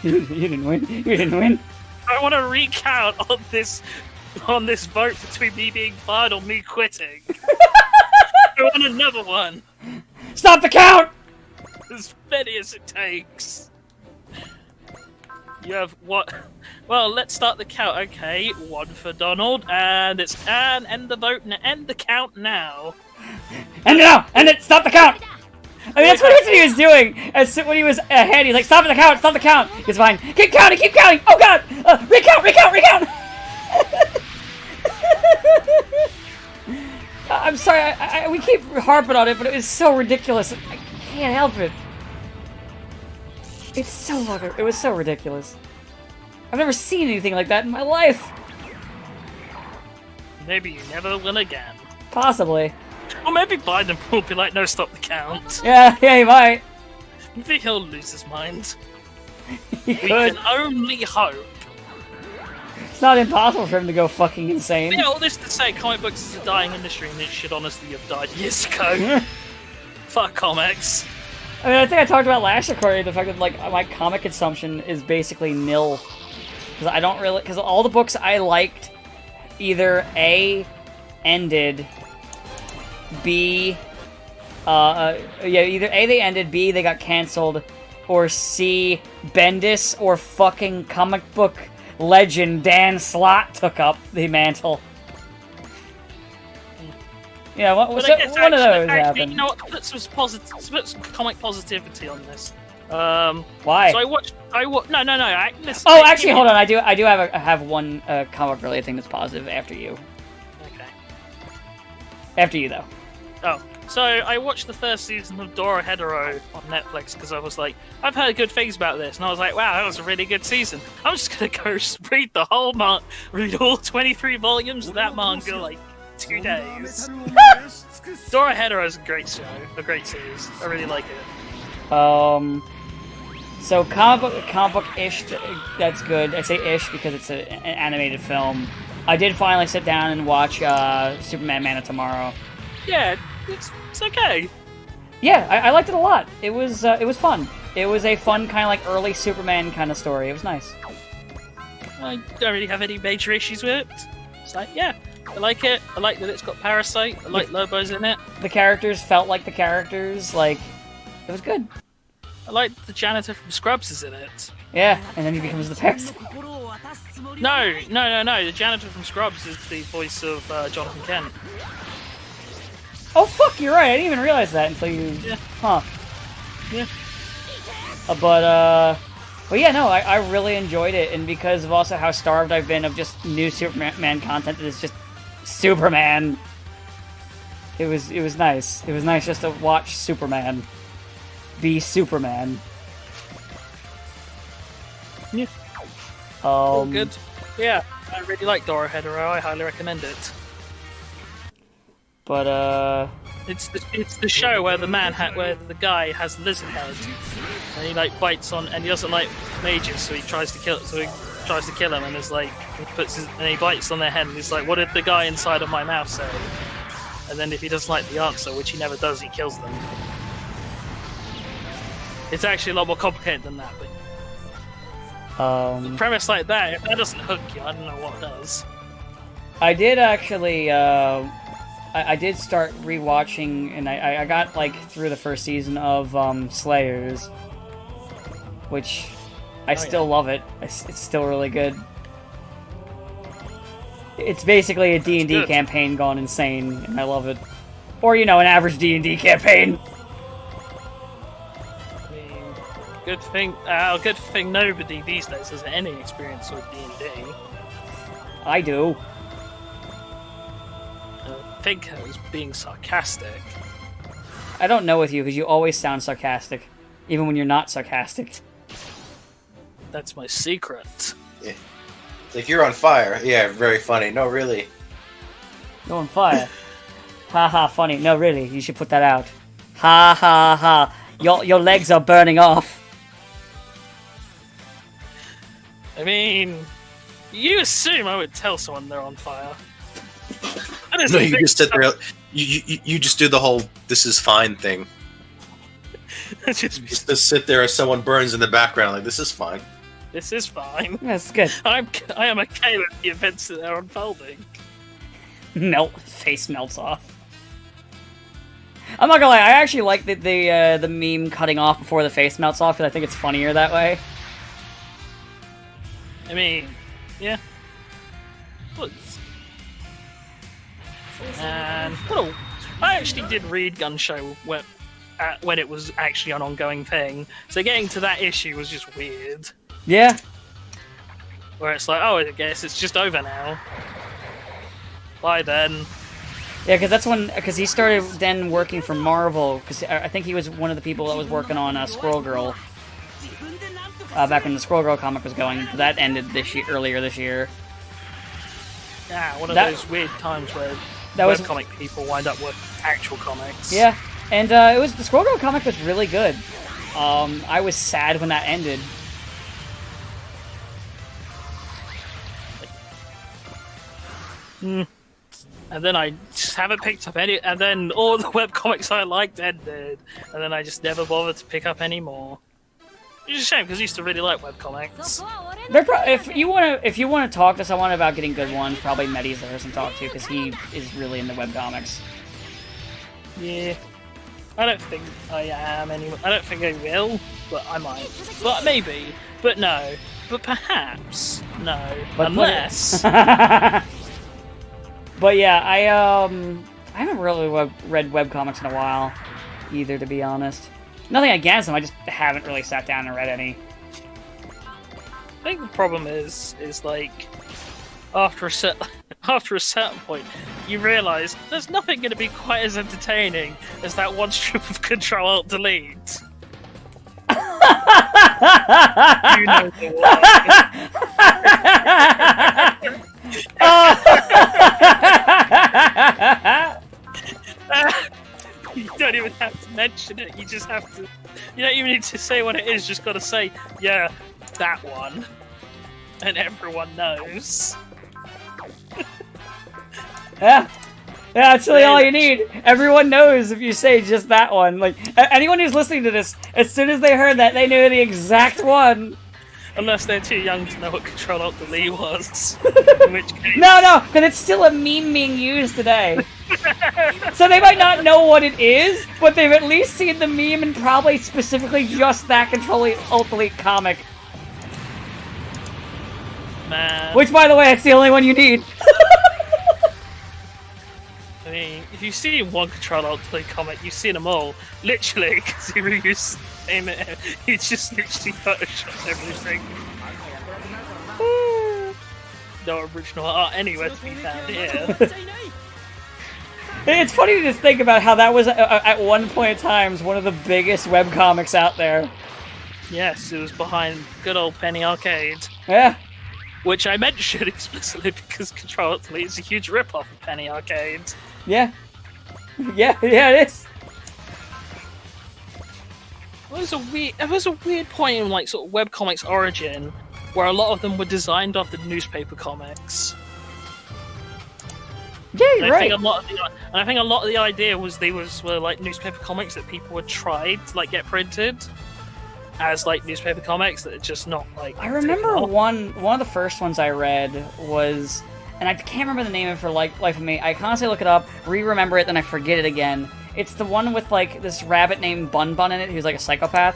You didn't win. You didn't win. I want to recount on this vote between me being fired or me quitting. I want another one. Stop the count! As many as it takes. You have what? Well, let's start the count. Okay, one for Donald, and end the vote. End the count now. End it now! End it! Stop the count! I mean, that's what he was doing. When he was ahead, he's like, "Stop the count! Stop the count!" It's fine. Keep counting! Keep counting! Oh god! Recount! Recount! Recount! I'm sorry. We keep harping on it, but it was so ridiculous. I can't help it. It was so ridiculous. I've never seen anything like that in my life. Maybe you never will again. Possibly. Or maybe Biden will be like, no, stop the count. Yeah, he might. Maybe he'll lose his mind. He We could. can only hope. It's not impossible for him to go fucking insane. Yeah, all this to say, comic books is a dying industry, and it should honestly have died years ago. Fuck comics. I mean, I think I talked about last recording the fact that like my comic consumption is basically nil because I don't really because all the books I liked either A ended, B either A they ended, B they got canceled, or C Bendis or fucking comic book legend Dan Slott took up the mantle. Yeah, one of those happened. You know what? Put some comic positivity on this. Why? So I watched. No. Actually, hold on. I do have one comic related thing that's positive after you. Okay. After you, though. Oh, so I watched the first season of Dora Hedero on Netflix because I was like, I've heard good things about this, and I was like, wow, that was a really good season. I'm just gonna go read the whole read all 23 volumes of that manga like 2 days. Dora Hedero is a great show, a great series. I really like it. So comic book-ish, that's good. I say ish because it's an animated film. I did finally sit down and watch Superman Man of Tomorrow. Yeah, it's okay. Yeah, I liked it a lot. It was fun. It was a fun kind of like early Superman kind of story. It was nice. I don't really have any major issues with it. It's like, yeah, I like it. I like that it's got Parasite. I like Lobo's in it. The characters felt like the characters. Like, it was good. I like the janitor from Scrubs is in it. Yeah, and then he becomes the Parasite. No. The janitor from Scrubs is the voice of Jonathan Kent. Oh fuck, you're right. I didn't even realize that until you. Yeah. Huh. Yeah. But yeah, no, I really enjoyed it, and because of also how starved I've been of just new Superman content that is just Superman. It was nice. It was nice just to watch Superman be Superman. Yeah. Good. Yeah, I really like Dora Hedero. I highly recommend it. But it's the show where where the guy has lizard head, and he like bites on, and he doesn't like mages, so he tries to kill him, and there's like he bites on their head, and he's like, "What did the guy inside of my mouth say?" And then if he doesn't like the answer, which he never does, he kills them. It's actually a lot more complicated than that, but the premise like that, if that doesn't hook you, I don't know what does. I did actually. I did start rewatching, and I got like through the first season of Slayers, which I still love it. It's still really good. It's basically a D&D campaign gone insane, and I love it. Or an average D&D campaign. I mean, good thing nobody these days has any experience with D&D. I do. I think I was being sarcastic. I don't know with you, because you always sound sarcastic, even when you're not sarcastic. That's my secret. Yeah. Like, you're on fire. Yeah, very funny. No, really. You're on fire. Ha ha, funny. No, really, you should put that out. Ha ha ha. Your legs are burning off. I mean, you assume I would tell someone they're on fire. No, you just sit there. You just do the whole "this is fine" thing. just sit there as someone burns in the background, like this is fine. This is fine. That's good. I am okay with the events that are unfolding. Face melts off. I'm not gonna lie. I actually like the meme cutting off before the face melts off because I think it's funnier that way. I mean, yeah. And I actually did read Gun Show when it was actually an ongoing thing. So getting to that issue was just weird. Yeah. Where it's like, oh, I guess it's just over now. Bye then. Yeah, because he started then working for Marvel. Because I think he was one of the people that was working on Squirrel Girl. Back when the Squirrel Girl comic was going. That ended earlier this year. Yeah, one of those weird times where webcomic people wind up with actual comics. Yeah, and the Squirrel Girl comic was really good. I was sad when that ended. And then I just haven't picked up any, and then all the webcomics I liked ended, and then I just never bothered to pick up any more. It's a shame because I used to really like webcomics. If you want to talk to someone about getting good ones, probably Medi's the person to talk to because he is really into webcomics. Yeah, I don't think I am anymore. I don't think I will, but I might. But maybe. But no. But perhaps. No. But unless. But yeah, I haven't really read webcomics in a while, either, to be honest. Nothing against them, I just haven't really sat down and read any. I think the problem is like, after a certain point, you realise there's nothing going to be quite as entertaining as that one strip of Control-Alt-Delete. You know the one. You don't even have to mention it, you just have to... You don't even need to say what it is, just gotta say, yeah, that one. And everyone knows. Yeah. Yeah, that's really all you need. Everyone knows if you say just that one. Like, anyone who's listening to this, as soon as they heard that, they knew the exact one. Unless they're too young to know what Control-Alt-Delete was. In which case... No, because it's still a meme being used today. So they might not know what it is, but they've at least seen the meme and probably specifically just that Control-Alt-Delete comic. Man. Which, by the way, it's the only one you need. I mean, if you've seen one Control-Alt-Delete comic, you've seen them all. Literally, because he reused he just literally photoshopped everything. No original art anywhere to be found here. It's funny to just think about how that was, at one point in time, one of the biggest webcomics out there. Yes, it was behind good old Penny Arcade. Yeah. Which I mentioned explicitly because Control-Alt-Delete is a huge rip-off of Penny Arcade. Yeah. Yeah, it is. It was a weird point in like sort of webcomics origin where a lot of them were designed after newspaper comics. Yeah, you're right. I think a lot of the idea was were like newspaper comics that people had tried to like get printed as like newspaper comics that are just not like. I remember one of the first ones I read was, and I can't remember the name of it for life of me. I constantly look it up, remember it, then I forget it again. It's the one with like this rabbit named Bun Bun in it, who's like a psychopath.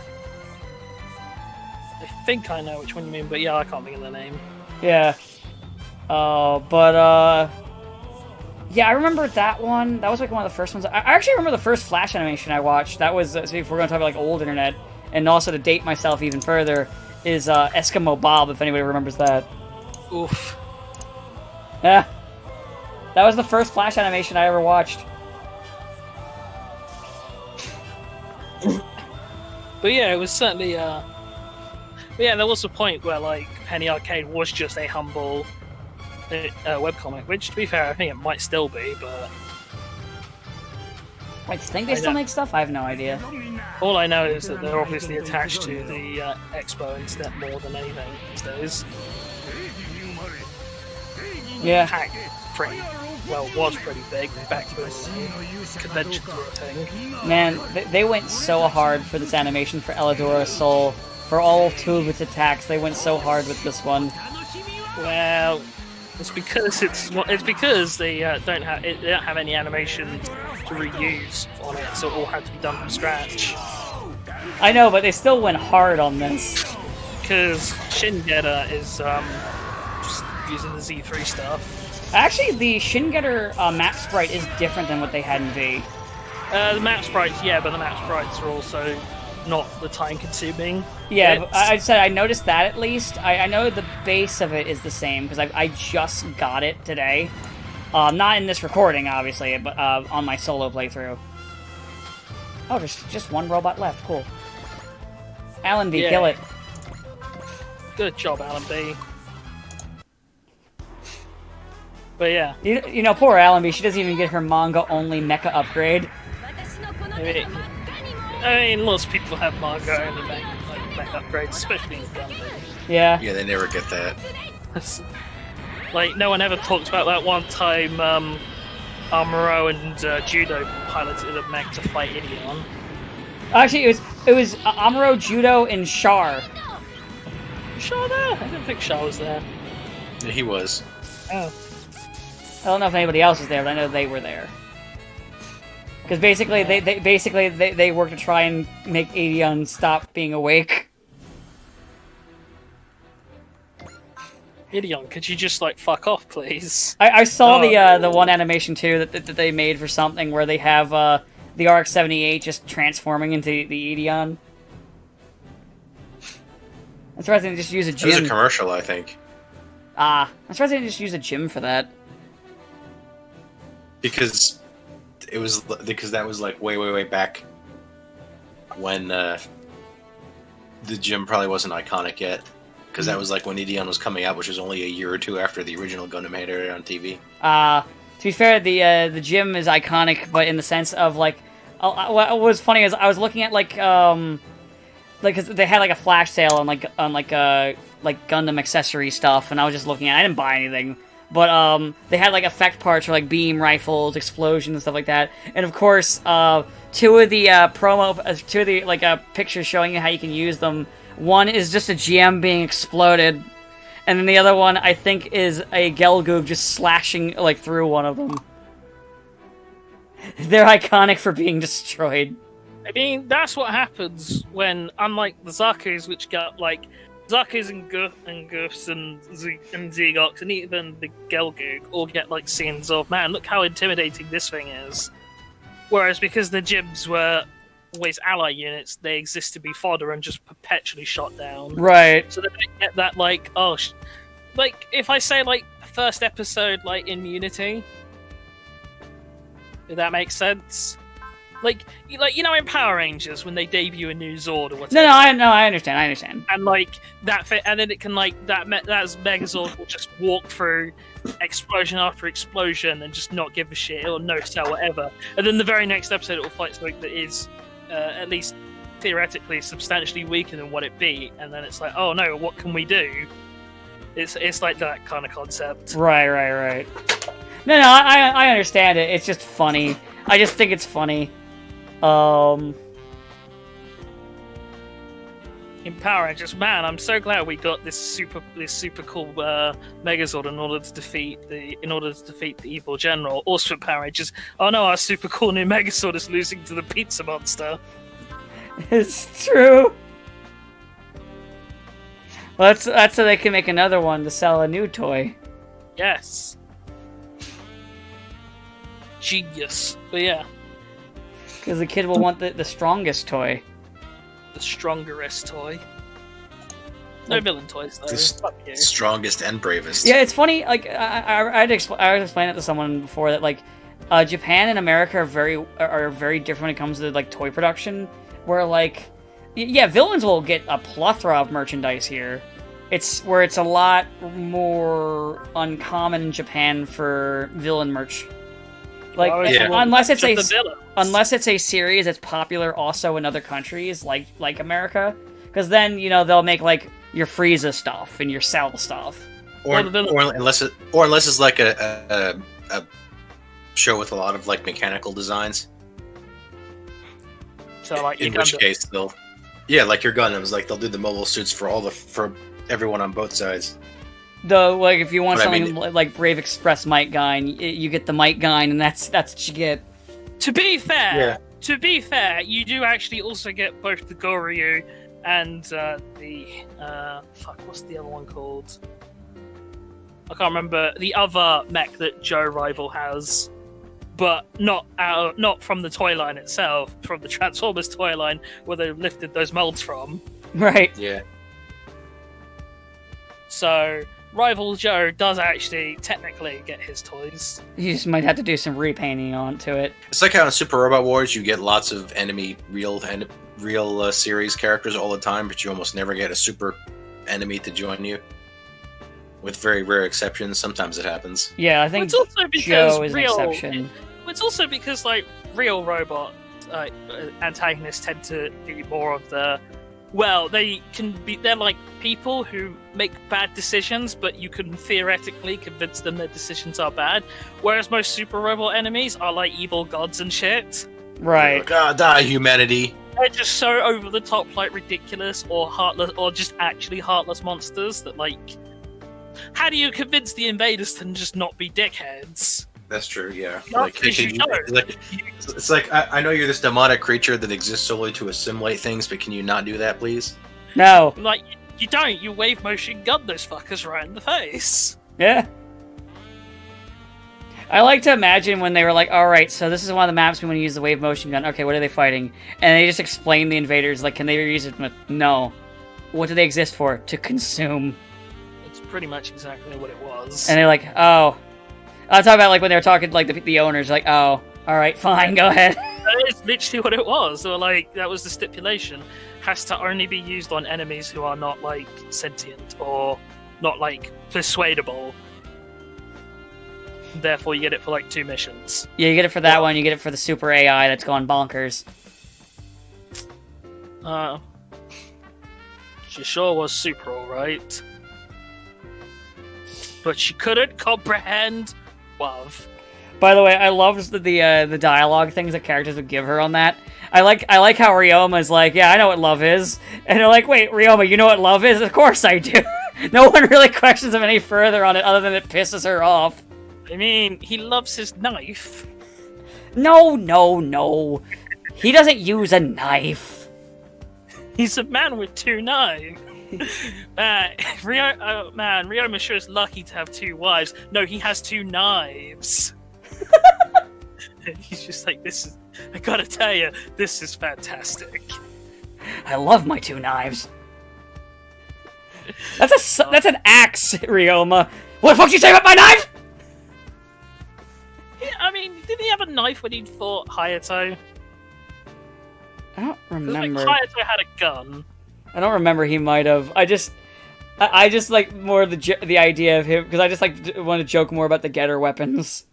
I think I know which one you mean, but yeah, I can't think of the name. Yeah. Yeah, I remember that one. That was like one of the first ones. I actually remember the first Flash animation I watched. That was, so if we're going to talk about like old internet, and also to date myself even further, is Eskimo Bob, if anybody remembers that. Oof. Yeah. That was the first Flash animation I ever watched. But yeah, it was certainly, but yeah, there was a point where, like, Penny Arcade was just a humble webcomic, which, to be fair, I think it might still be, but... I think they still make stuff? I have no idea. All I know is that they're obviously attached to the Expo Internet more than anything these days. Yeah. Was pretty big back when conventions were a thing. Man, they went so hard for this animation for Elidora Soul. For all two of its attacks, they went so hard with this one. Well, it's because they don't have any animation to reuse on it, so it all had to be done from scratch. I know, but they still went hard on this. Because Shin Getter is just using the Z3 stuff. Actually, the Shin Getter map sprite is different than what they had in V. The map sprites, yeah, but the map sprites are also not the time-consuming. Yeah, but I said I noticed that at least. I know the base of it is the same, because I just got it today. Not in this recording, obviously, but on my solo playthrough. Oh, there's just one robot left. Cool. Alan B, kill it. Good job, Alan B. But yeah. You know, poor Allenby, she doesn't even get her manga-only mecha upgrade. I mean, lots of people have manga-only mecha upgrades, especially in Gundam. Yeah. Yeah, they never get that. Like, no one ever talked about that one time Amuro and Judo piloted a mech to fight Ideon. Actually, it was Amuro, Judo, and Char. Char there? I didn't think Char was there. Yeah, he was. Oh. I don't know if anybody else was there, but I know they were there. Because basically, they worked to try and make Ideon stop being awake. Ideon, could you just, like, fuck off, please? I saw the one animation, too, that they made for something where they have the RX-78 just transforming into the Ideon. I'm surprised they didn't just use a gym. It was a commercial, I think. I'm surprised they didn't just use a gym for that. Because that was like way back when the gym probably wasn't iconic yet. Because that was like when Ideon was coming out, which was only a year or two after the original Gundam had aired on TV. To be fair, the gym is iconic, but in the sense of like, what was funny is I was looking at like 'cause they had like a flash sale on Gundam accessory stuff, and I was just looking at. I didn't buy anything, but they had like effect parts for like beam rifles, explosions, and stuff like that. And of course, two of the pictures showing you how you can use them. One is just a GM being exploded, and then the other one, I think, is a Gelgoog just slashing, like, through one of them. They're iconic for being destroyed. I mean, that's what happens when, unlike the Zakus, which got, like, Zakus and Goofs and Zegox, and even the Gelgoog all get, like, scenes of, man, look how intimidating this thing is. Whereas because the Jibs were always ally units, they exist to be fodder and just perpetually shot down. Right. So they don't get that, like, like, if I say, like, first episode, like, in Unity, if that makes sense? Like, you know in Power Rangers, when they debut a new Zord or whatever? No, I understand. And, like, and then it can, like, that Megazord will just walk through explosion after explosion and just not give a shit, or no sell, whatever. And then the very next episode it will fight something that is at least theoretically substantially weaker than what it be, and then it's like, oh no, what can we do? It's like that kind of concept. Right. No, I understand it. It's just funny. I just think it's funny. In Power Rangers, man, I'm so glad we got this super cool Megazord in order to defeat the evil general. Also, in Power Rangers, oh no, our super cool new Megazord is losing to the pizza monster. It's true. Well, that's so they can make another one to sell a new toy. Yes. Genius. But yeah. Because the kid will want the strongest toy. The strongerest toy. No villain toys though. The strongest and bravest. Yeah, it's funny. Like I was explaining it to someone before that like Japan and America are very different when it comes to like toy production. Where like villains will get a plethora of merchandise here. It's a lot more uncommon in Japan for villain merch. Like unless it's a series that's popular also in other countries like America, because then they'll make like your Frieza stuff and your Cell stuff, or unless it's like a show with a lot of like mechanical designs. So like in which case they'll like your Gundams, like they'll do the mobile suits for everyone on both sides. Though, like, if you want something like Brave Express Might Guine, you get the Might Guine, and that's what you get. To be fair, you do actually also get both the Goryu and what's the other one called? I can't remember the other mech that Joe Rival has, but not from the toy line itself, from the Transformers toy line where they lifted those molds from. Right. Yeah. So Rival Joe does actually technically get his toys. You just might have to do some repainting onto it. It's like how in Super Robot Wars you get lots of enemy real series characters all the time, but you almost never get a super enemy to join you. with very rare exceptions, sometimes it happens. Yeah, I think It's also because Joe is an real. exception. It's also because like real robot antagonists tend to be more of the. Well, they're like people who make bad decisions, but you can theoretically convince them their decisions are bad. Whereas most super robot enemies are like evil gods and shit. Right. God, die, humanity. They're just so over the top, like ridiculous or heartless, or just actually heartless monsters that like. How do you convince the invaders to just not be dickheads? That's true, yeah. Not Like, because you don't. it's like, I know you're this demonic creature that exists solely to assimilate things, but can you not do that, please? No. Like, you don't. You wave motion gun those fuckers right in the face. Yeah. I like to imagine when they were like, alright, so this is one of the maps we want to use the wave motion gun. Okay, what are they fighting? And they just explain the invaders, like, can they reuse it? No. What do they exist for? To consume. It's pretty much exactly what it was. And they're like, oh. I'll talk about, like, when they were talking to, like, the owners, like, oh, alright, fine, go ahead. That is literally what it was. They were like, that was the stipulation. Has to only be used on enemies who are not, like, sentient or not, like, persuadable. Therefore, you get it for, like, 2 missions. Yeah, you get it for that one, you get it for the super AI that's gone bonkers. She sure was super alright. But she couldn't comprehend love. By the way, I loved the dialogue things that characters would give her on that. I like how Ryoma's like, yeah, I know what love is. And they're like, wait, Ryoma, you know what love is? Of course I do. No one really questions him any further on it other than it pisses her off. I mean, he loves his knife. No. He doesn't use a knife. He's a man with 2 knives. Ryoma sure is lucky to have 2 wives. No, he has 2 knives. And he's just like, I gotta tell you, this is fantastic. I love my 2 knives. That's an axe, Ryoma. What the fuck did you say about my knife? Yeah, I mean, didn't he have a knife when he fought Hayato? I don't 'Cause, remember. like, Hayato had a gun. I don't remember. He might have. I just like more of the idea of him because I just like want to joke more about the getter weapons.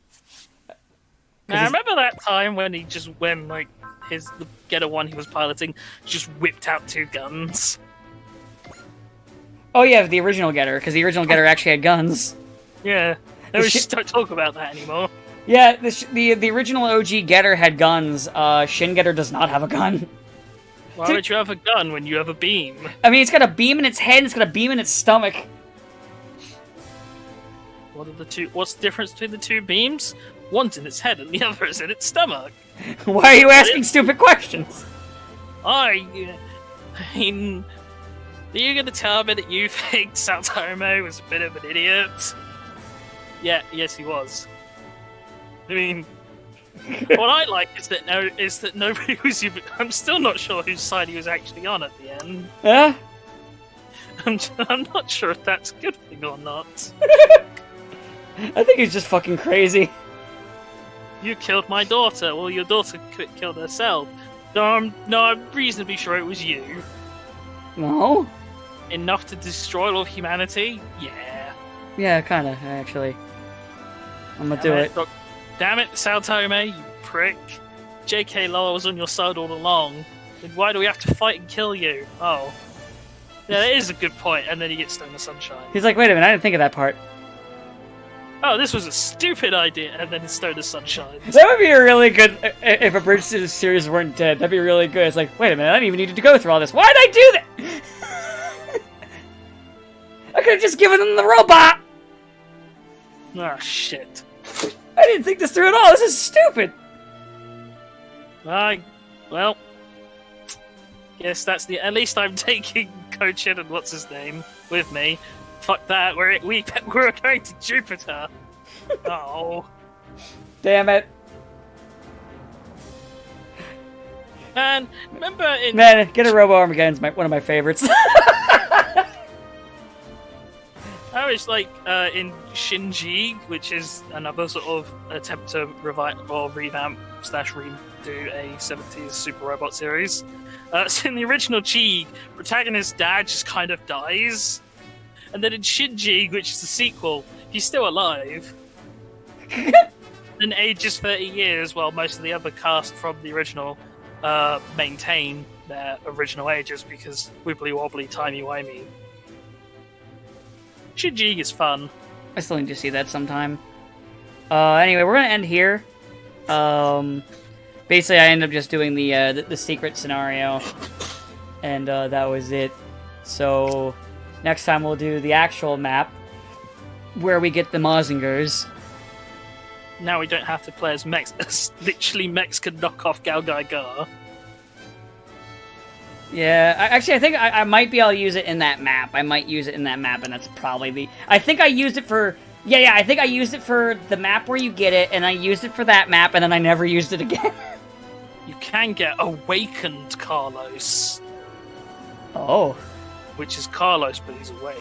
Now, I remember that time when the Getter one he was piloting just whipped out 2 guns. Oh yeah, the original getter because the original getter actually had guns. Yeah, we just don't talk about that anymore. Yeah, the original OG getter had guns. Shin Getter does not have a gun. Why would you have a gun when you have a beam? I mean, it's got a beam in its head. It's got a beam in its stomach. What's the difference between the 2 beams? One's in its head and the other is in its stomach. Why are you asking stupid questions? I mean, are you going to tell me that you think Satomo was a bit of an idiot? Yeah, yes, he was. I mean, what I like is that nobody was even. I'm still not sure whose side he was actually on at the end. Huh? I'm not sure if that's a good thing or not. I think he's just fucking crazy. You killed my daughter. Well, your daughter killed herself. No, I'm reasonably sure it was you. No? Enough to destroy all of humanity? Yeah. Yeah, kinda, actually. I'm gonna do it. Damn it, Saotome, you prick. JK Law was on your side all along. Then why do we have to fight and kill you? Oh. Yeah, that is a good point. And then he gets Stone of Sunshine. He's like, wait a minute, I didn't think of that part. Oh, this was a stupid idea. And then it's Stone of Sunshine. That would be a really good, if a Bridge to the series weren't dead, that'd be really good. It's like, wait a minute, I didn't even need to go through all this. Why did I do that? I could have just given them the robot! Oh, shit. I didn't think this through at all, this is stupid! Well, guess that's the. At least I'm taking Kochin and what's his name with me. Fuck that, we're going to Jupiter. Oh. Damn it. And remember in. Man, get a Robo Armageddon's one of my favorites. I was like in Shinji, which is another sort of attempt to revive or revamp / redo a 70s Super Robot series. So in the original G, protagonist's dad just kind of dies, And then in Shinji, which is the sequel, he's still alive. And ages 30 years, while most of the other cast from the original maintain their original ages because wibbly wobbly, timey wimey. Shinji is fun. I still need to see that sometime. Anyway, we're gonna end here. Basically, I ended up just doing the secret scenario, and that was it. So next time we'll do the actual map where we get the Mazingers. Now we don't have to play as literally Mexican knockoff Gal Gar. Yeah, actually, I think I might be able to use it in that map. I might use it in that map, and that's probably the... I think I used it for... Yeah, I think I used it for the map where you get it, and I used it for that map, and then I never used it again. You can get Awakened Carlos. Oh. Which is Carlos, but he's awake.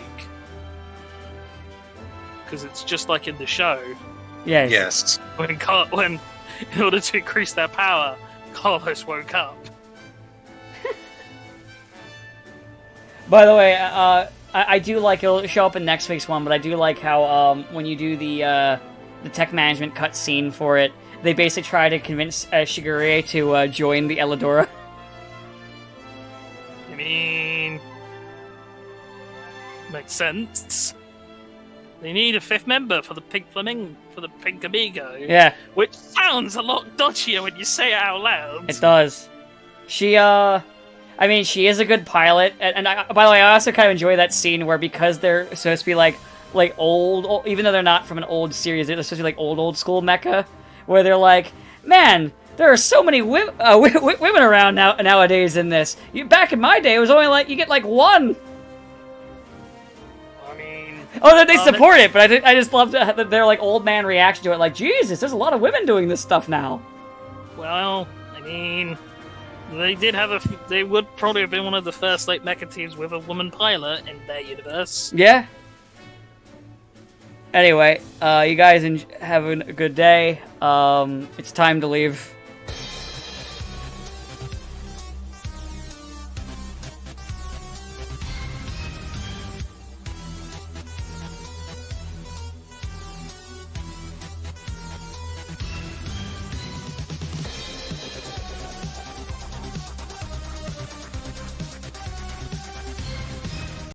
Because it's just like in the show. Yes. Yes. When, in order to increase their power, Carlos woke up. By the way, I do like, it'll show up in next week's one, but I do like how when you do the tech management cutscene for it, they basically try to convince Shigure to join the Elidora. I mean... Makes sense. They need a 5th member for the Pink Flamingo, for the Pink Amigo. Yeah. Which sounds a lot dodgier when you say it out loud. It does. She, I mean, she is a good pilot, and by the way, I also kind of enjoy that scene where, because they're supposed to be like old, even though they're not from an old series, they're supposed to be like old school mecha, where they're like, man, there are so many women around nowadays in this. Back in my day, it was only like, you get like one. I mean... Oh, they support it, but I just love their like old man reaction to it, like, Jesus, there's a lot of women doing this stuff now. Well, I mean... They did have they would probably have been one of the first like mecha teams with a woman pilot in their universe. Yeah. Anyway, you guys have a good day. It's time to leave.